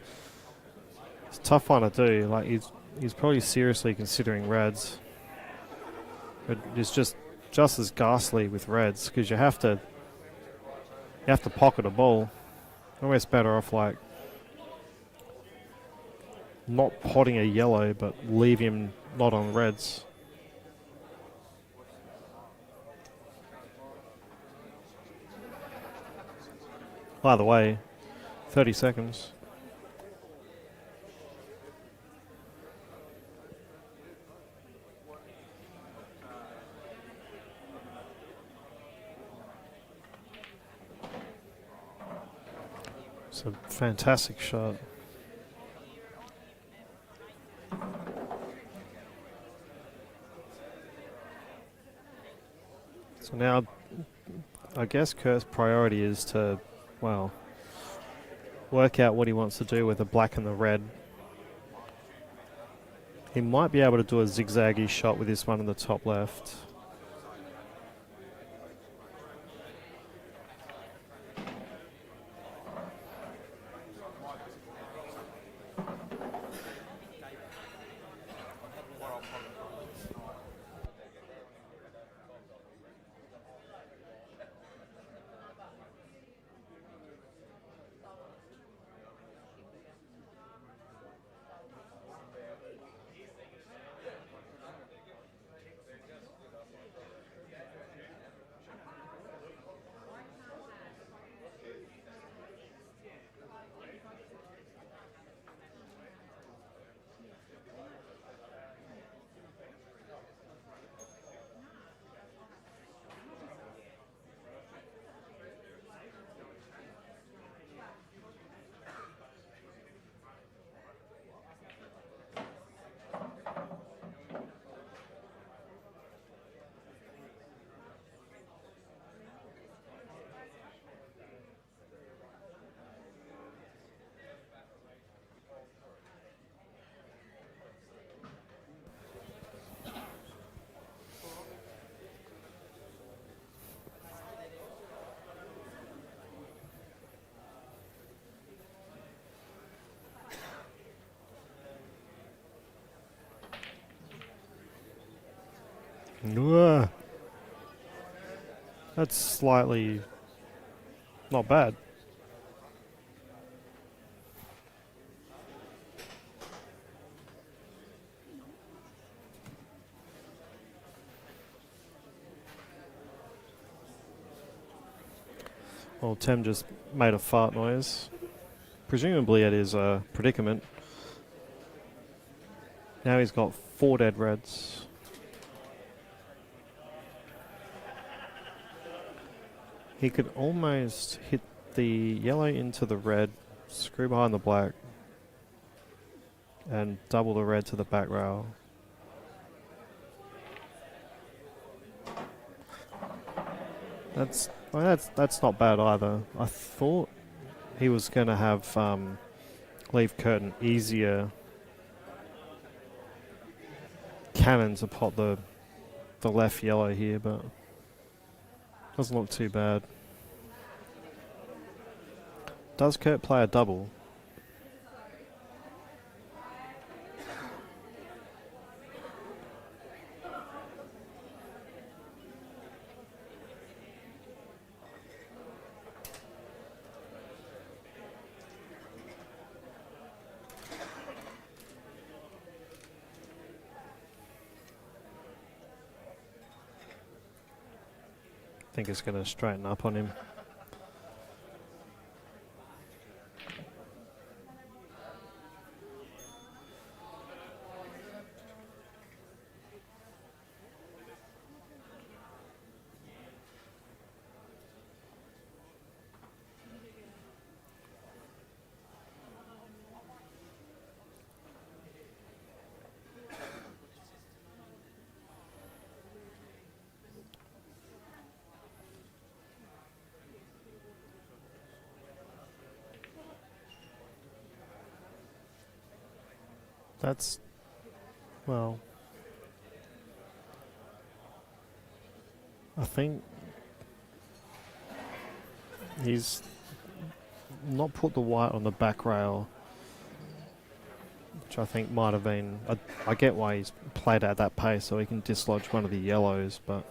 tough one to do. Like he's probably seriously considering reds. But it's just as ghastly with reds because you have to pocket a ball. Almost better off like not potting a yellow but leave him not on reds. Either way, 30 seconds. It's a fantastic shot. So now, I guess Kurt's priority is to, well, work out what he wants to do with the black and the red. He might be able to do a zigzaggy shot with this one in the top left. Ugh. That's slightly not bad. Well, Tem just made a fart noise. Presumably at his predicament. Now he's got 4 dead reds. He could almost hit the yellow into the red, screw behind the black, and double the red to the back rail. That's not bad either. I thought he was going to have leave Kurt an easier cannon to pot the left yellow here, but doesn't look too bad. Does Kurt play a double? I think it's going to straighten up on him. That's, well, I think he's not put the white on the back rail, which I think might have been, I get why he's played at that pace so he can dislodge one of the yellows, but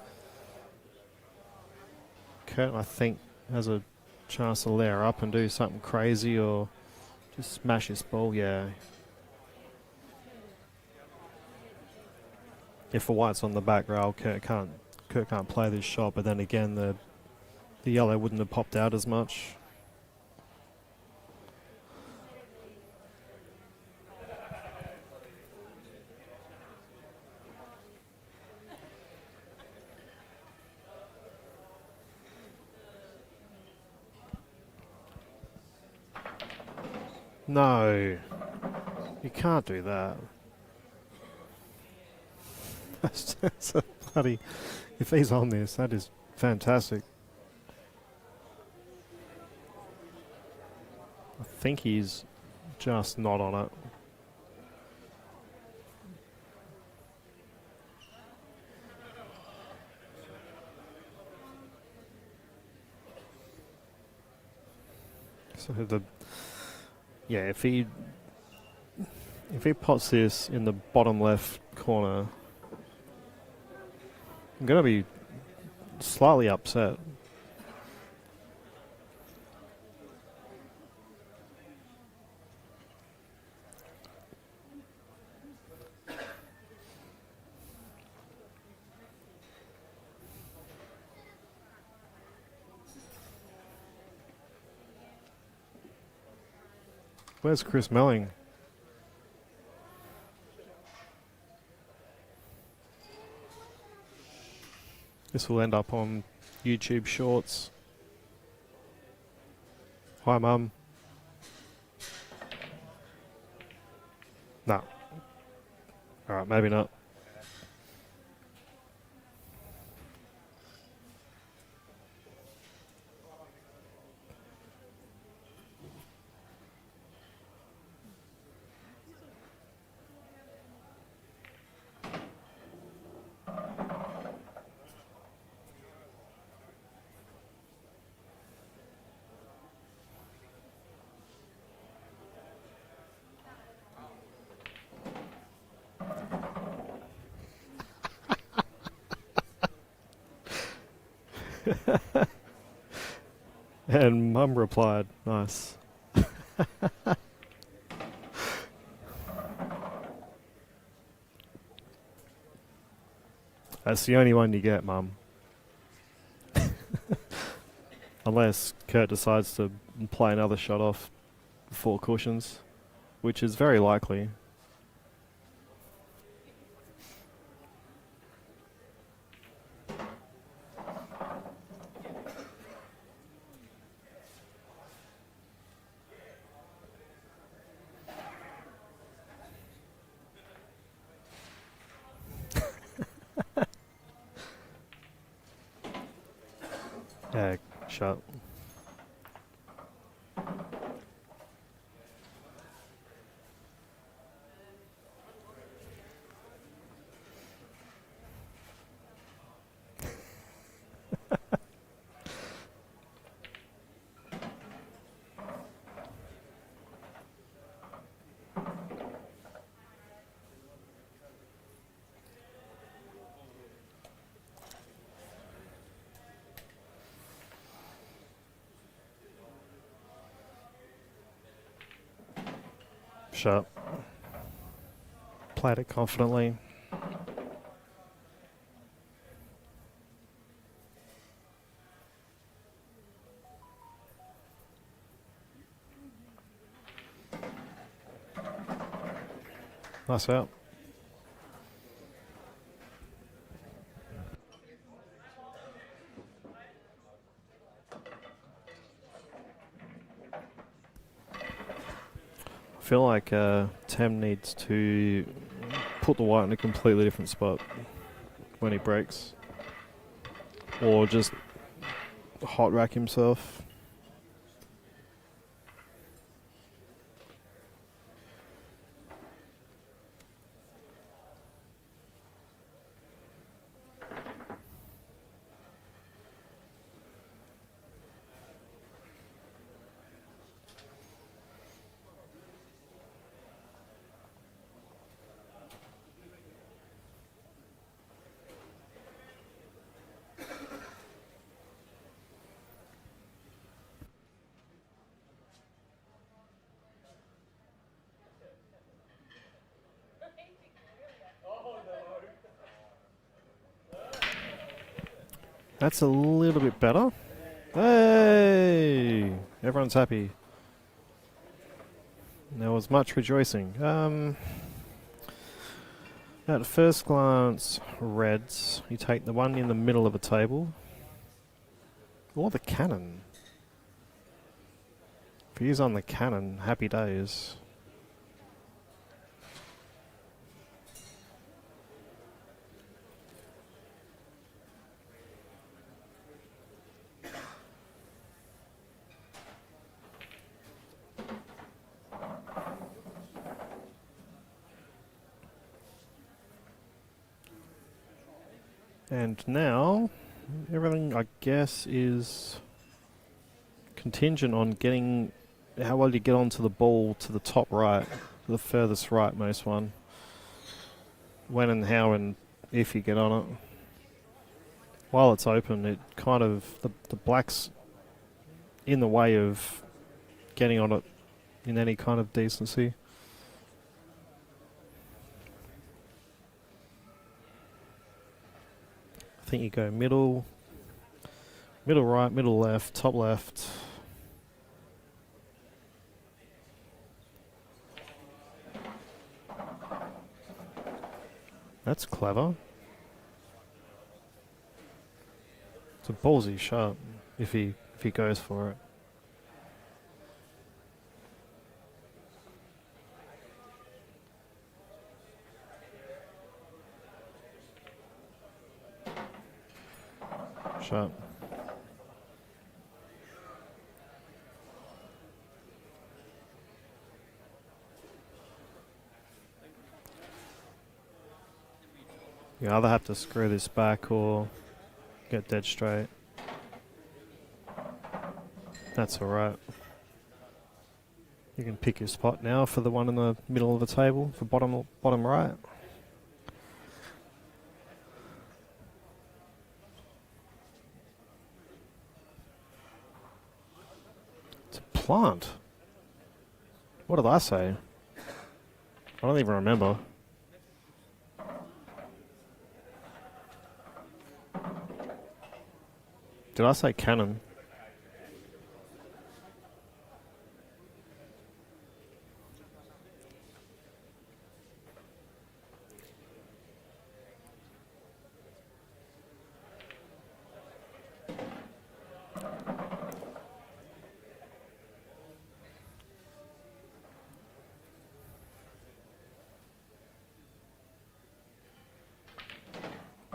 Kurt, I think, has a chance to layer up and do something crazy or just smash his ball, yeah. If the white's on the back rail, Kurt can't play this shot, but then again the yellow wouldn't have popped out as much. No, you can't do that. That's a bloody. If he's on this, that is fantastic. I think he's just not on it. So if he pots this in the bottom left corner, I'm gonna be slightly upset. Where's Chris Melling? This will end up on YouTube Shorts. Hi, Mum. No. Alright, maybe not. And Mum replied, nice. That's the only one you get, Mum. Unless Kurt decides to play another shot off 4 cushions, which is very likely. Yeah, shut. Shut. Played it confidently. Nice out. I feel like Tem needs to put the white in a completely different spot when he breaks. Or just hot rack himself. That's a little bit better. Hey! Everyone's happy. There was much rejoicing. At first glance, reds. You take the one in the middle of a table. Or the cannon. If he's on the cannon, happy days. And now, everything I guess is contingent on getting how well you get onto the ball to the top right, the furthest rightmost one. When and how and if you get on it. While it's open, it kind of the black's in the way of getting on it in any kind of decency. I think you go middle right, middle left, top left. That's clever. It's a ballsy shot if he goes for it. Shot. You either have to screw this back or get dead straight. That's alright. You can pick your spot now for the one in the middle of the table, for bottom right. It's a plant. What did I say? I don't even remember. Did I say cannon?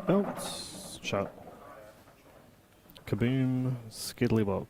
Bounce. Shot. Kaboom. Skiddly bop.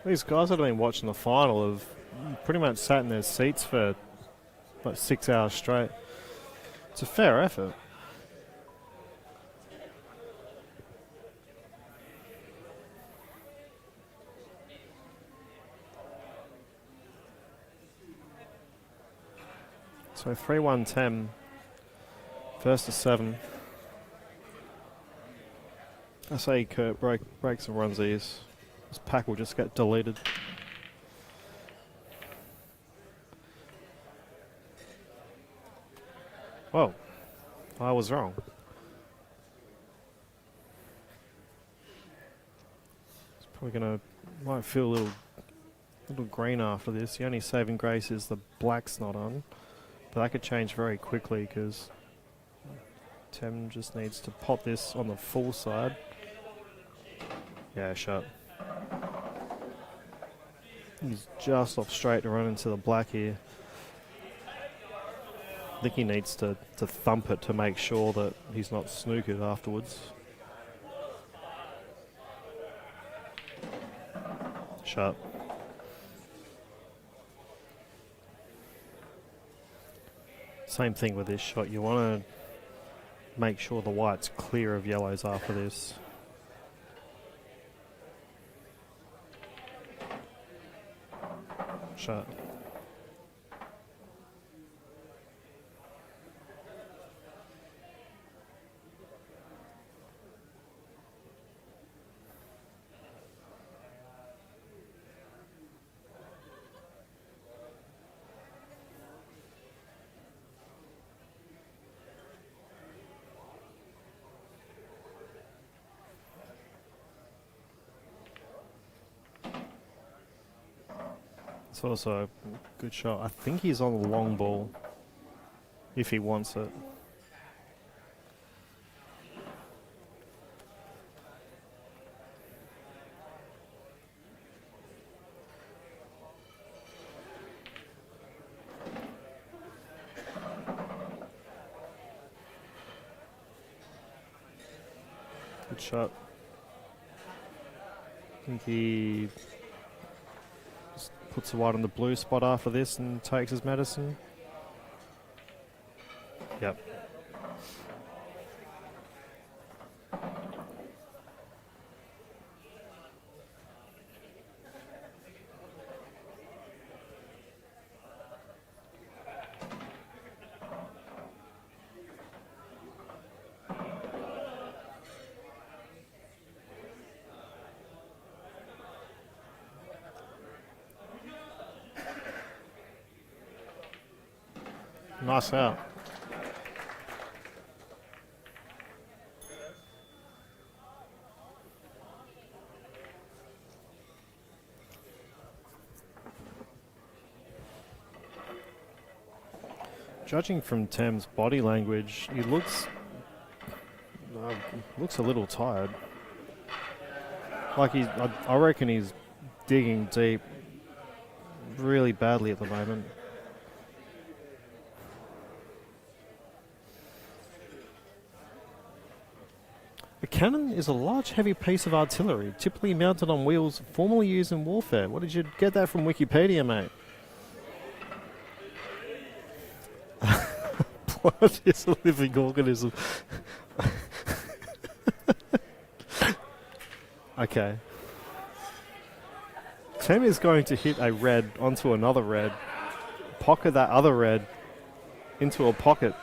These guys that have been watching the final have pretty much sat in their seats for like 6 hours straight. It's a fair effort. So 3-1-10, first to 7. I say Kurt breaks and runs these. This pack will just get deleted. Whoa, I was wrong. It's probably might feel a little green after this. The only saving grace is the black's not on. But that could change very quickly because Tem just needs to pop this on the full side. Yeah, shut. He's just off straight to run into the black here. I think he needs to thump it to make sure that he's not snookered afterwards. Shut. Same thing with this shot. You want to make sure the white's clear of yellows after this. Shut. It's also a good shot. I think he's on the long ball if he wants it. Good shot. I think he just puts the white on the blue spot after this and takes his medicine. Yep. Nice out. Judging from Tem's body language, he looks a little tired. Like I reckon he's digging deep really badly at the moment. A cannon is a large, heavy piece of artillery, typically mounted on wheels, formerly used in warfare. What did you get that from Wikipedia, mate? What is a living organism? Okay. Tem is going to hit a red onto another red, pocket that other red into a pocket.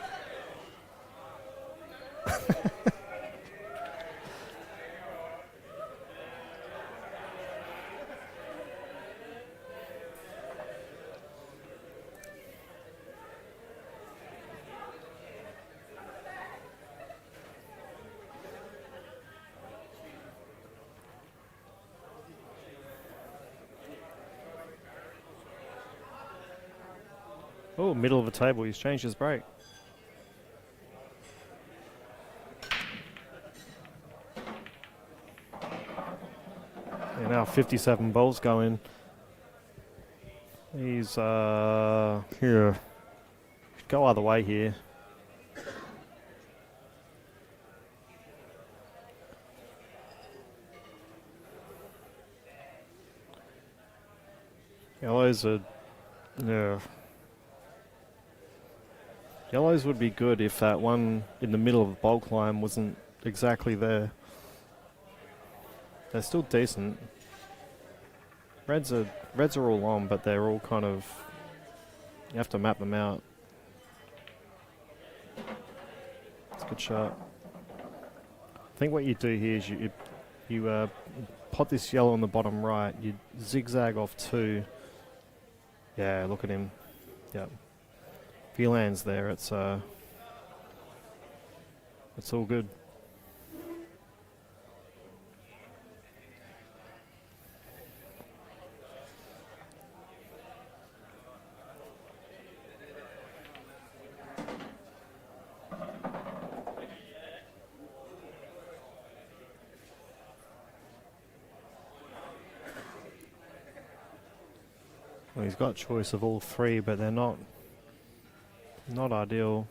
Oh, middle of the table, he's changed his break. And now 57 balls go in. He's, here. Go either way here. Yellows are... Yeah. Yellows would be good if that one in the middle of the bulk line wasn't exactly there. They're still decent. Reds are all on, but they're all kind of... You have to map them out. It's a good shot. I think what you do here is you pot this yellow on the bottom right. You zigzag off 2. Yeah, look at him. Yep. If he lands there, it's all good. Well, he's got choice of all 3, but they're not ideal.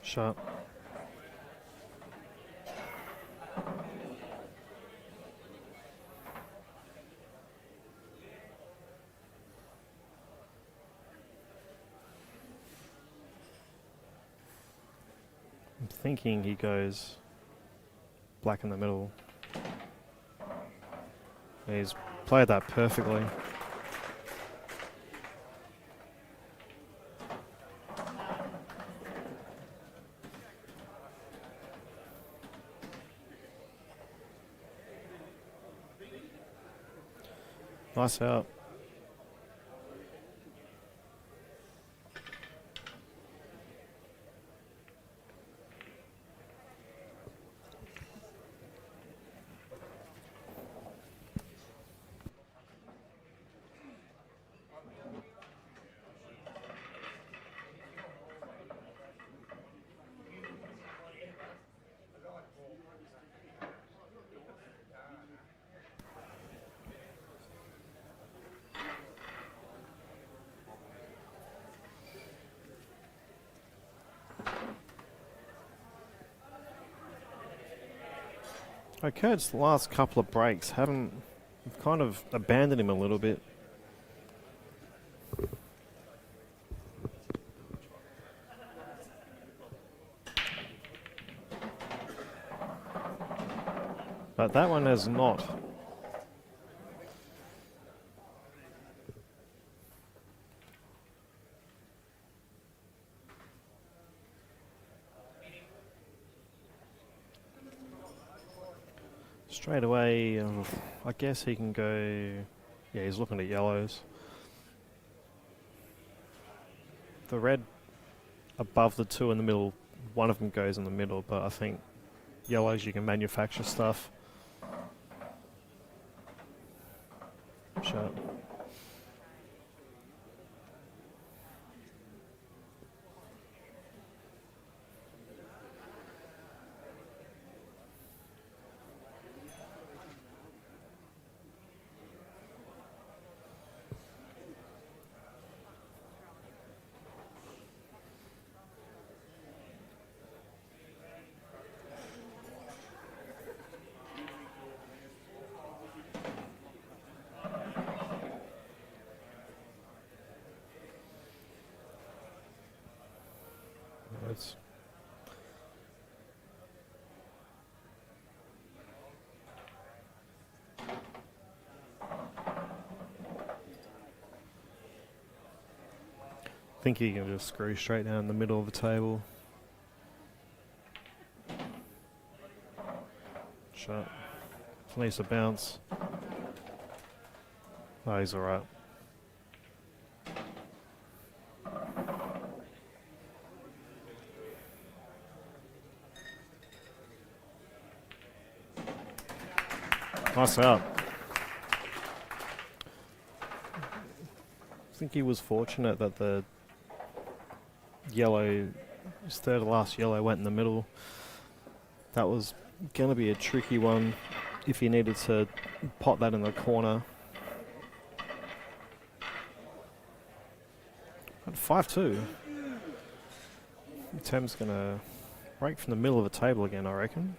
Shot. I'm thinking he goes black in the middle. He's played that perfectly. Nice out. Okay, it's the last couple of breaks. We've kind of abandoned him a little bit. But that one has not. Straight away, I guess he can go... Yeah, he's looking at yellows. The red above the 2 in the middle, one of them goes in the middle, but I think yellows you can manufacture stuff. Shot. It's I think he can just screw straight down the middle of the table. Shot. Needs to bounce. Oh, he's alright. Nice out. I think he was fortunate that the yellow, his third to last yellow, went in the middle. That was going to be a tricky one if he needed to pot that in the corner. At 5-2. Tem's going to break from the middle of the table again, I reckon.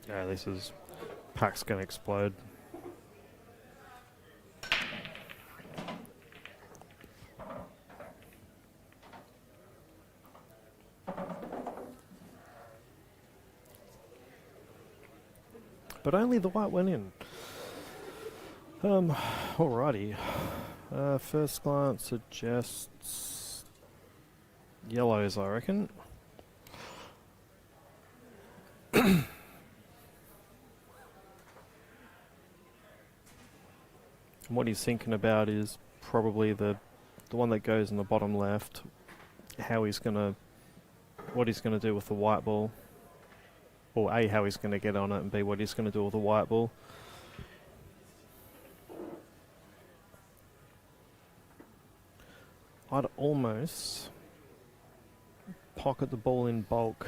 Yeah, this is... Pack's going to explode. But only the white went in. Alrighty. First glance suggests yellows, I reckon. And what he's thinking about is probably the one that goes in the bottom left. What he's gonna do with the white ball, or A, how he's gonna get on it, and B, what he's gonna do with the white ball. I'd almost pocket the ball in bulk.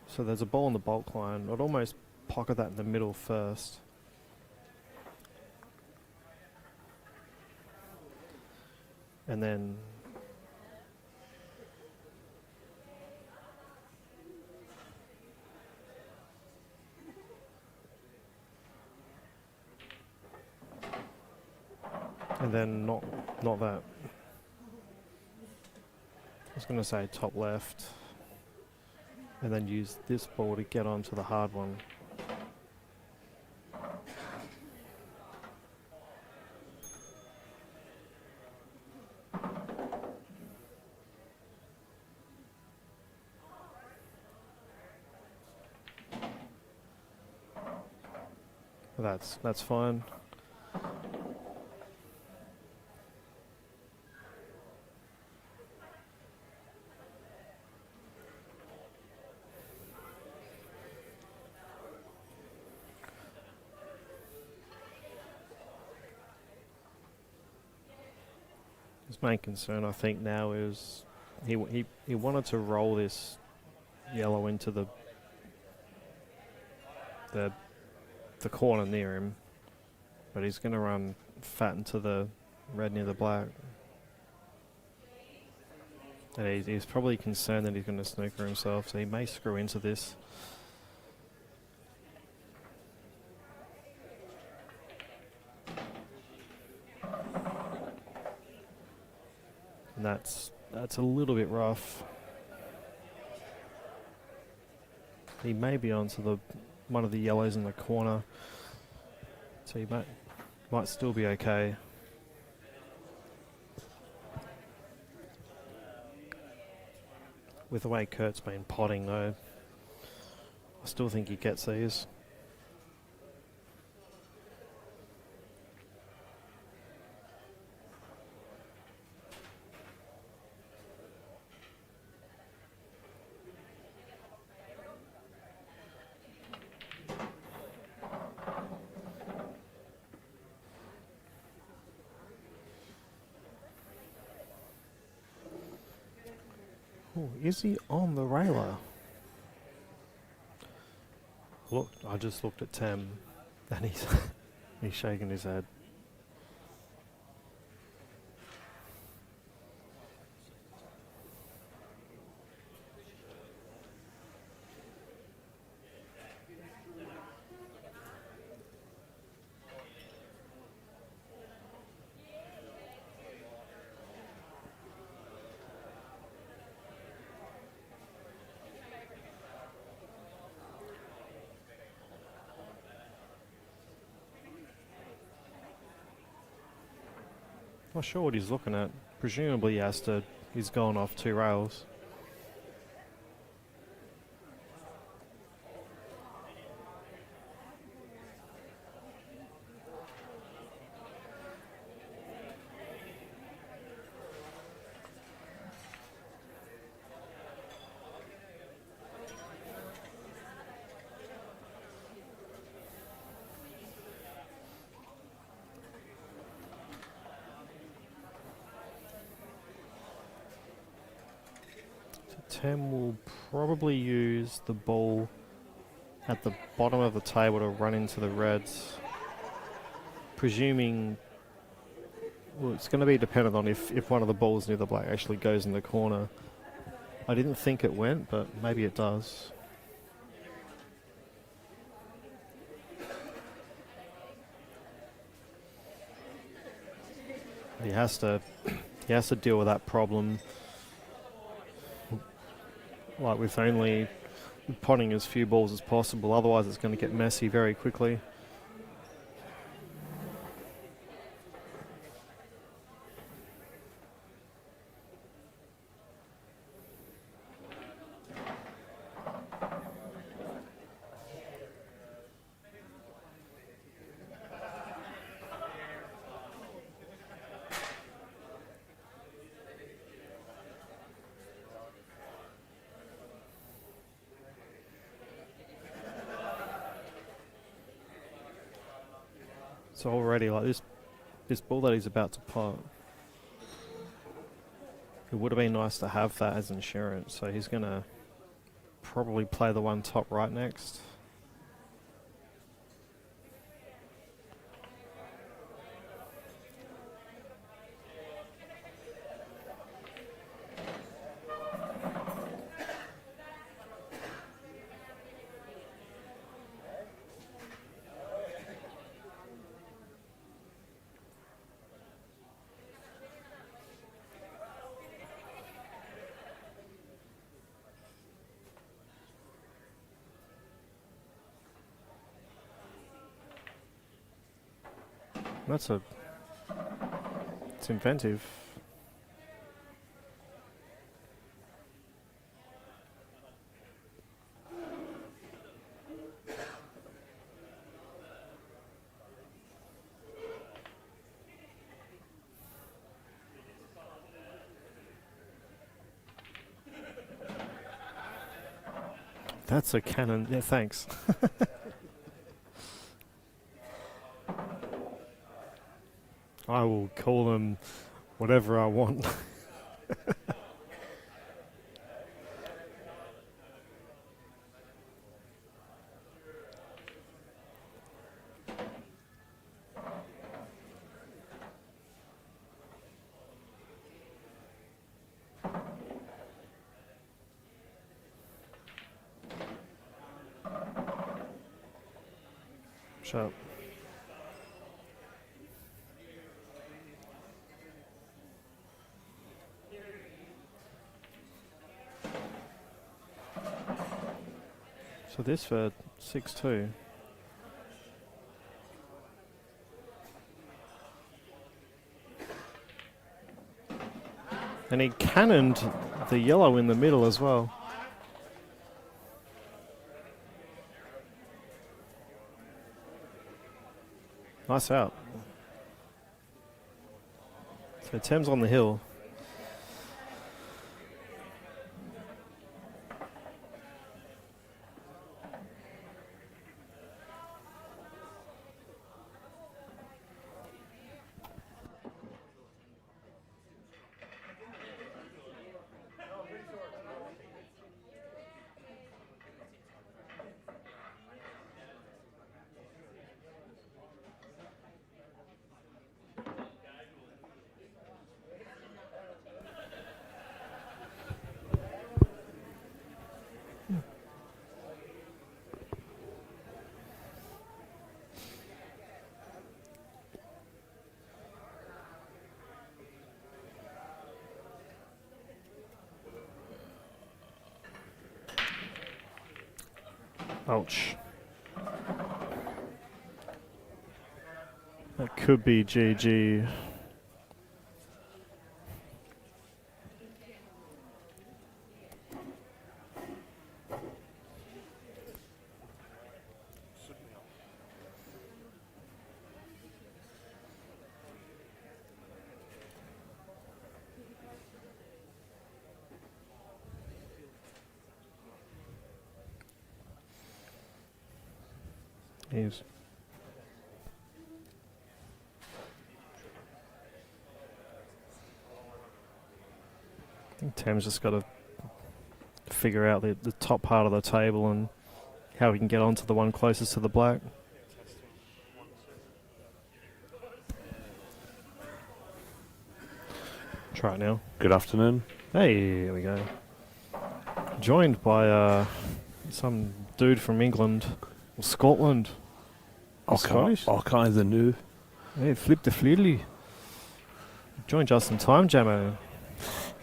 So there's a ball in the bulk line. I'd almost pocket that in the middle first. And then not that. I was going to say top left, and then use this ball to get onto the hard one. That's fine. His main concern, I think, now is he wanted to roll this yellow into the corner near him, but he's going to run fat into the red near the black. And he's probably concerned that he's going to snooker himself, so he may screw into this. And that's a little bit rough. He may be onto one of the yellows in the corner, so he might still be okay. With the way Kurt's been potting, though, I still think he gets these. Oh, is he on the railer? Look, I just looked at Tem, and he's shaking his head. Not sure what he's looking at. Presumably he's gone off 2 rails. Tem will probably use the ball at the bottom of the table to run into the reds. Presuming, well, it's going to be dependent on if one of the balls near the black actually goes in the corner. I didn't think it went, but maybe it does. He has to deal with that problem, like with only potting as few balls as possible. Otherwise, it's going to get messy very quickly. So already, like this ball that he's about to pot, it would have been nice to have that as insurance. So he's going to probably play the one top right next. It's inventive. That's a cannon. Yeah, thanks. I will call them whatever I want. Shut up. So this for 6-2. And he cannoned the yellow in the middle as well. Nice out. So Tem's on the hill. Ouch. That could be GG. He's I think Tam's just got to figure out the top part of the table and how we can get onto the one closest to the black. Try it now. Good afternoon. Hey, here we go. Joined by some dude from England or Scotland. Scottish? Okay, the new. Hey, flip the flidley. Joined just in time, Jamo.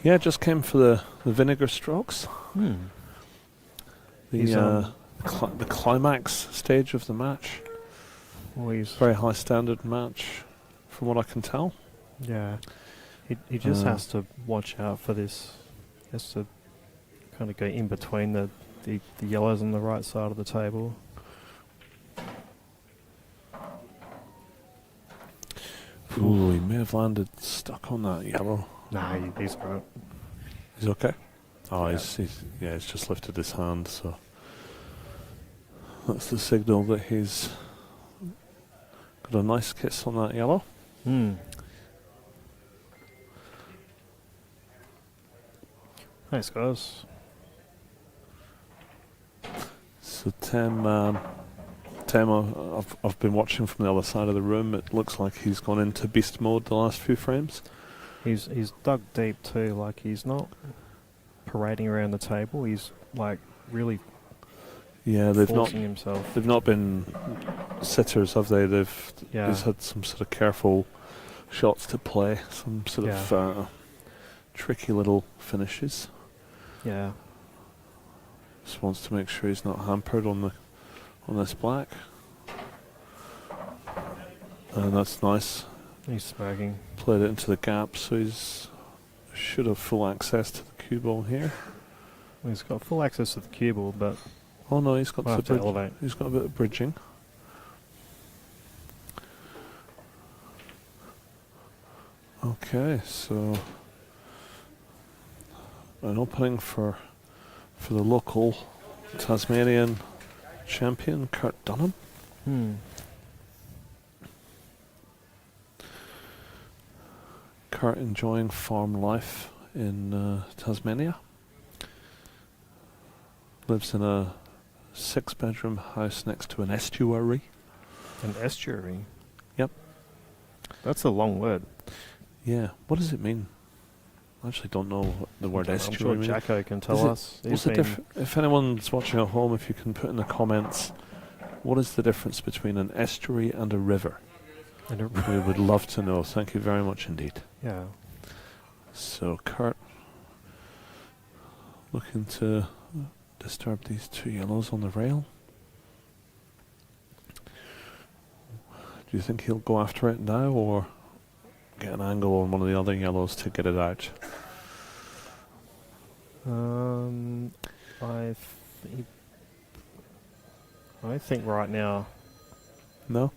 Yeah, just came for the vinegar strokes. He's, The climax stage of the match. Well, he's Very high standard match, from what I can tell. yeah. He just has to watch out for this. He has to kind of go in between the yellows on the right side of the table. Ooh, he may have landed stuck on that yellow. Nah, he's alright. He's okay? Oh, Yeah. he's just lifted his hand, so that's the signal that he's got a nice kiss on that yellow. Nice guys. So I've been watching from the other side of the room. It looks like he's gone into beast mode the last few frames. He's dug deep too. Like he's not parading around the table. He's like really Yeah, they've forcing himself. not been sitters, have they? Yeah. He's had some sort of careful shots to play, some sort of tricky little finishes. Yeah. Just wants to make sure he's not hampered on this black. And that's nice. He's smoking. Played it into the gap, so he's should have full access to the cue ball here. He's got full access to the cue ball, but Oh no, he's got we'll have to elevate. He's got a bit of bridging. Okay, so an opening for the local Tasmanian champion, Kurt Dunham. Kurt enjoying farm life in Tasmania. Lives in a 6-bedroom house next to an estuary. An estuary. Yep. That's a long word. Yeah. What does it mean? I actually don't know what the word I'm estuary sure means. Jacko can tell Is it- us. What's the if anyone's watching at home, if you can put in the comments, what is the difference between an estuary and a river? We would love to know. Thank you very much indeed. Yeah. So Kurt looking to disturb these two yellows on the rail. Do you think he'll go after it now or get an angle on one of the other yellows to get it out? I think right now. No?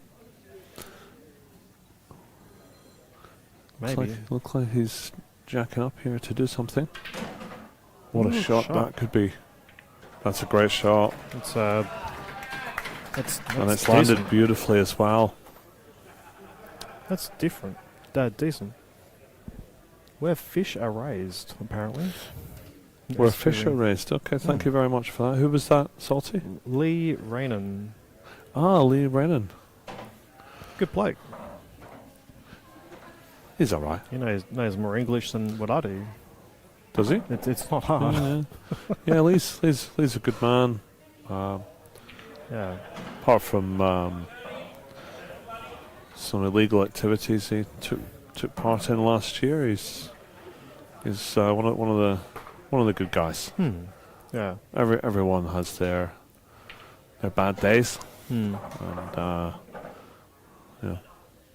Maybe. Looks like he's jacking up here to do something. What a Ooh, shot that could be. That's a great shot. It's And it's decent. landed beautifully as well. That's different. Decent. Where fish are raised, apparently. Where fish are raised. Okay, thank you very much for that. Who was that, Salty? Lee Rainan. Ah, Lee Brennan. Good bloke. He's alright. He knows more English than what I do. Does he? It's not hard. Yeah, Lee's a good man. Yeah. Apart from some illegal activities he took part in last year, he's one of the good guys. Yeah. Everyone has their bad days, and yeah.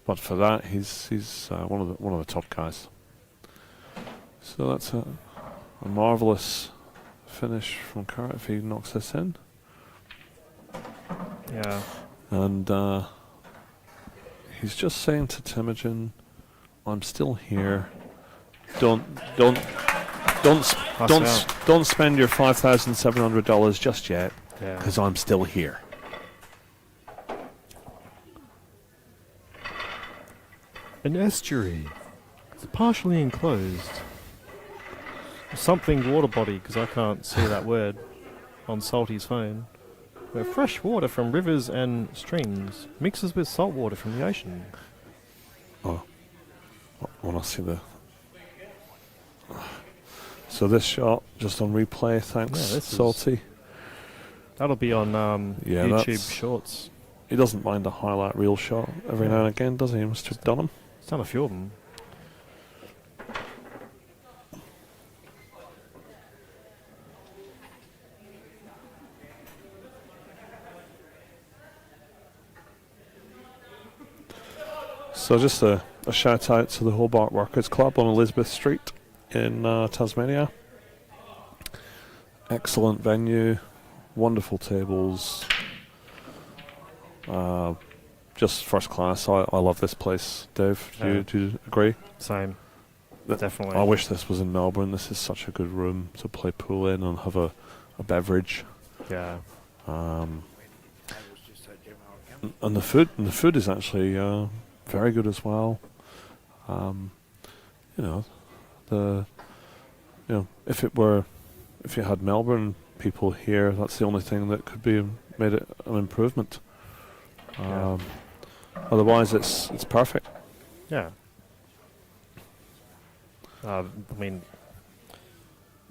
But for that, he's one of the top guys. So that's a marvelous finish from Kurt if he knocks this in. Yeah. And he's just saying to Temujin, "I'm still here. Don't spend your $5,700 just yet, Yeah. because I'm still here." An estuary. It's partially enclosed. Something water body, because I can't see that word on Salty's phone. Where fresh water from rivers and streams mixes with salt water from the ocean. Oh, I want to see the... So this shot, just on replay, thanks, Yeah, this Salty. That'll be on Yeah, YouTube that's- Shorts. He doesn't mind a highlight reel shot every now and again, does he, Mr. Dunham? He's done a few of them. So just a shout out to the Hobart Workers Club on Elizabeth Street in Tasmania. Excellent venue, wonderful tables, just first class. I love this place. Dave, do you agree? Same. Definitely. I wish this was in Melbourne. This is such a good room to play pool in and have a beverage. Yeah. Um, That was just so general. and the food is actually very good as well. If you had Melbourne people here, that's the only thing that could be made it an improvement. Yeah. Otherwise, it's perfect. Yeah. I mean,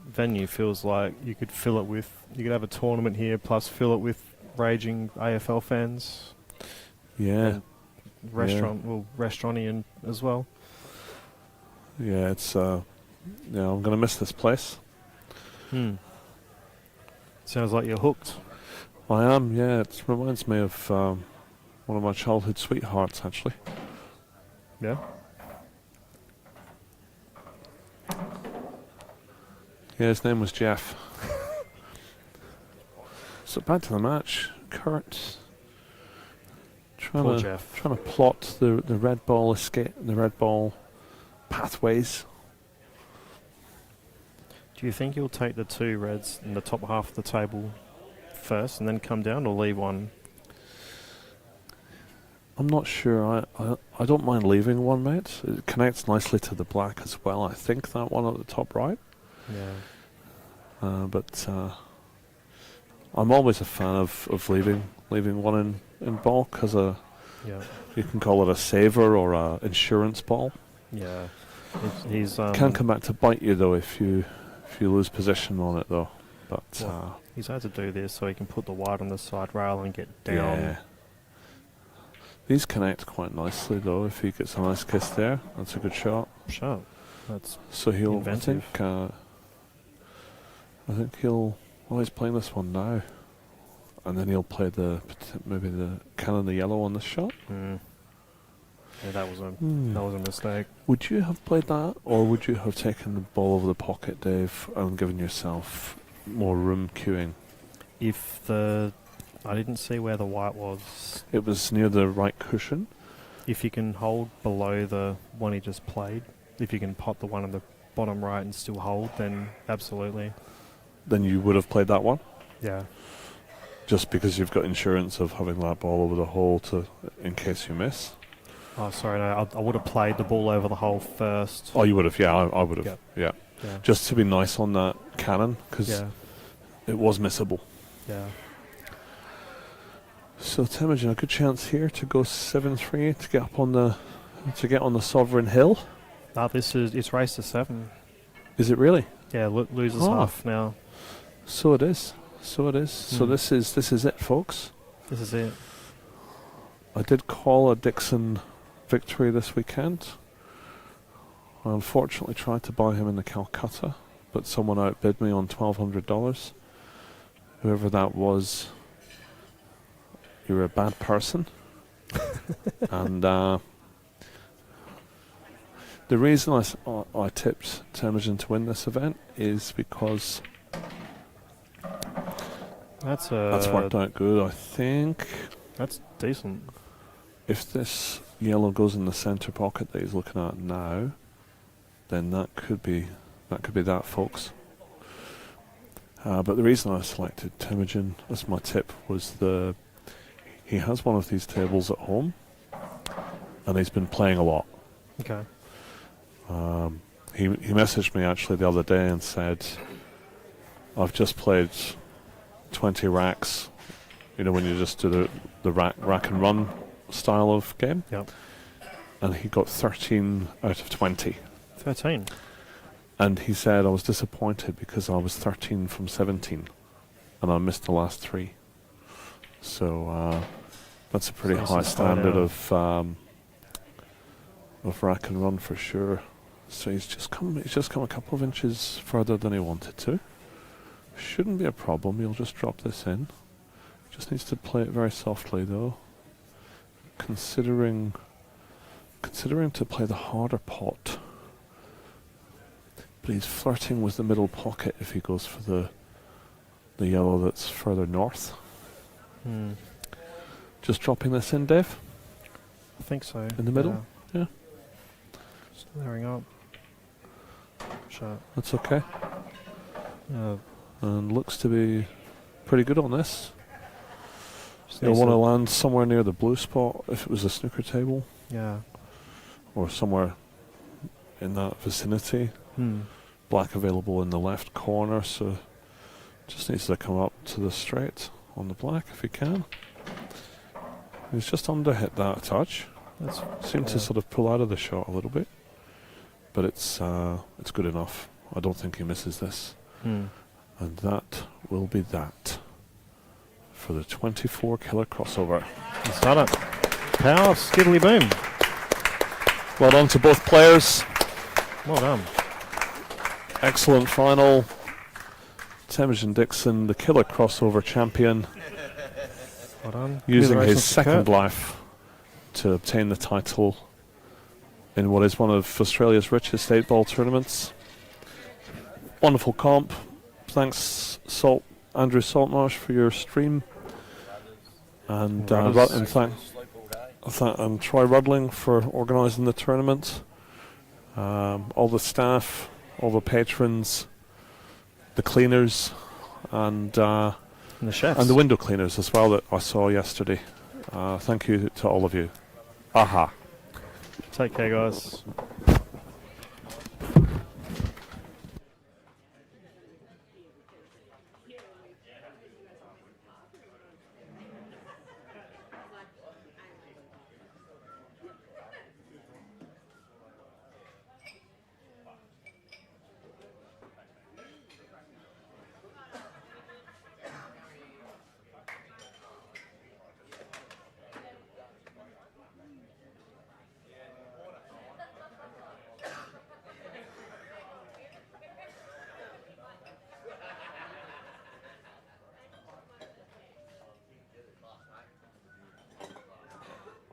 venue feels like you could fill it with. You could have a tournament here, plus fill it with raging AFL fans. Yeah, Restaurantian as well. yeah. It's I'm gonna miss this place. Sounds like you're hooked. I am. Yeah, it reminds me of one of my childhood sweethearts, actually. Yeah. Yeah, his name was Jeff. So back to the match. Kurt Poor Jeff. trying to plot the red ball escape, the red ball pathways. Do you think you'll take the two reds in the top half of the table first and then come down, or leave one? I'm not sure. I don't mind leaving one, mate. It connects nicely to the black as well. I think that one at the top right. Yeah. But I'm always a fan of leaving one in bulk because Yeah. you can call it a saver or a insurance ball. Yeah. He's Can come back to bite you though if you lose position on it though. But he's had to do this so he can put the white on the side rail and get down. yeah. These connect quite nicely though. If he gets a nice kiss there, that's a good shot. Sure. That's So he'll. inventive. I think he'll. Oh, he's playing this one now, and then he'll play maybe the cannon the yellow on this shot. Yeah, that was a mistake. Would you have played that, or would you have taken the ball over the pocket, Dave, and given yourself more room queuing? I didn't see where the white was. It was near the right cushion. If you can hold below the one he just played, if you can pop the one on the bottom right and still hold, then absolutely. Then you would have played that one, Yeah. just because you've got insurance of having that ball over the hole in case you miss. Oh, sorry, no, I would have played the ball over the hole first. Oh, you would have, yeah, I would have, Yep. yeah. Yeah. Just to be nice on that cannon, because Yeah. it was missable. Yeah. So Temujin, a good chance here to go 7-3 to get up on the Sovereign Hill. It's race to 7. Is it really? Yeah, loses Oh. half now. So it is. So this is it, folks. This is it. I did call a Dixon victory this weekend. I unfortunately tried to buy him in the Calcutta, but someone outbid me on $1,200. Whoever that was, you're a bad person. And the reason I tipped Temujin to win this event is because That's worked out good, I think. That's decent. If this yellow goes in the centre pocket that he's looking at now, then that could be that, folks. But the reason I selected Temujin as my tip was he has one of these tables at home, and he's been playing a lot. Okay. He messaged me actually the other day and said, I've just played 20 racks, you know, when you just do the rack and run style of game. Yep. And he got 13 out of 20. 13. And he said, I was disappointed because I was 13 from 17 and I missed the last 3. So that's a pretty So high this is quite standard a- of rack and run for sure. So he's just come a couple of inches further than he wanted to. Shouldn't be a problem. He'll just drop this in. Just needs to play it very softly though. Considering to play the harder pot. But he's flirting with the middle pocket if he goes for the yellow that's further north. Just dropping this in, Dave? I think so. In the middle? Yeah. Just layering up. Shot. That's okay. And looks to be pretty good on this. You'll want to land somewhere near the blue spot if it was a snooker table. Yeah. Or somewhere in that vicinity. Black available in the left corner, so just needs to come up to the straight on the black if he can. He's just under hit that a touch. Seemed to sort of pull out of the shot a little bit, but it's good enough. I don't think he misses this, and that will be that for the 24 killer crossover. He's done it. Power, skiddly boom. Well done to both players. Well done. Excellent final. Temujin Dixon, the killer crossover champion, Well done. using his Congratulations to second Kurt. life to obtain the title in what is one of Australia's richest 8-ball tournaments. Wonderful comp. Thanks, Andrew Saltmarsh, for your stream, and and Troy Rudling for organising the tournament. All the staff, all the patrons, the cleaners, and And the chefs. the window cleaners as well that I saw yesterday. Thank you to all of you. Aha. Take care, guys.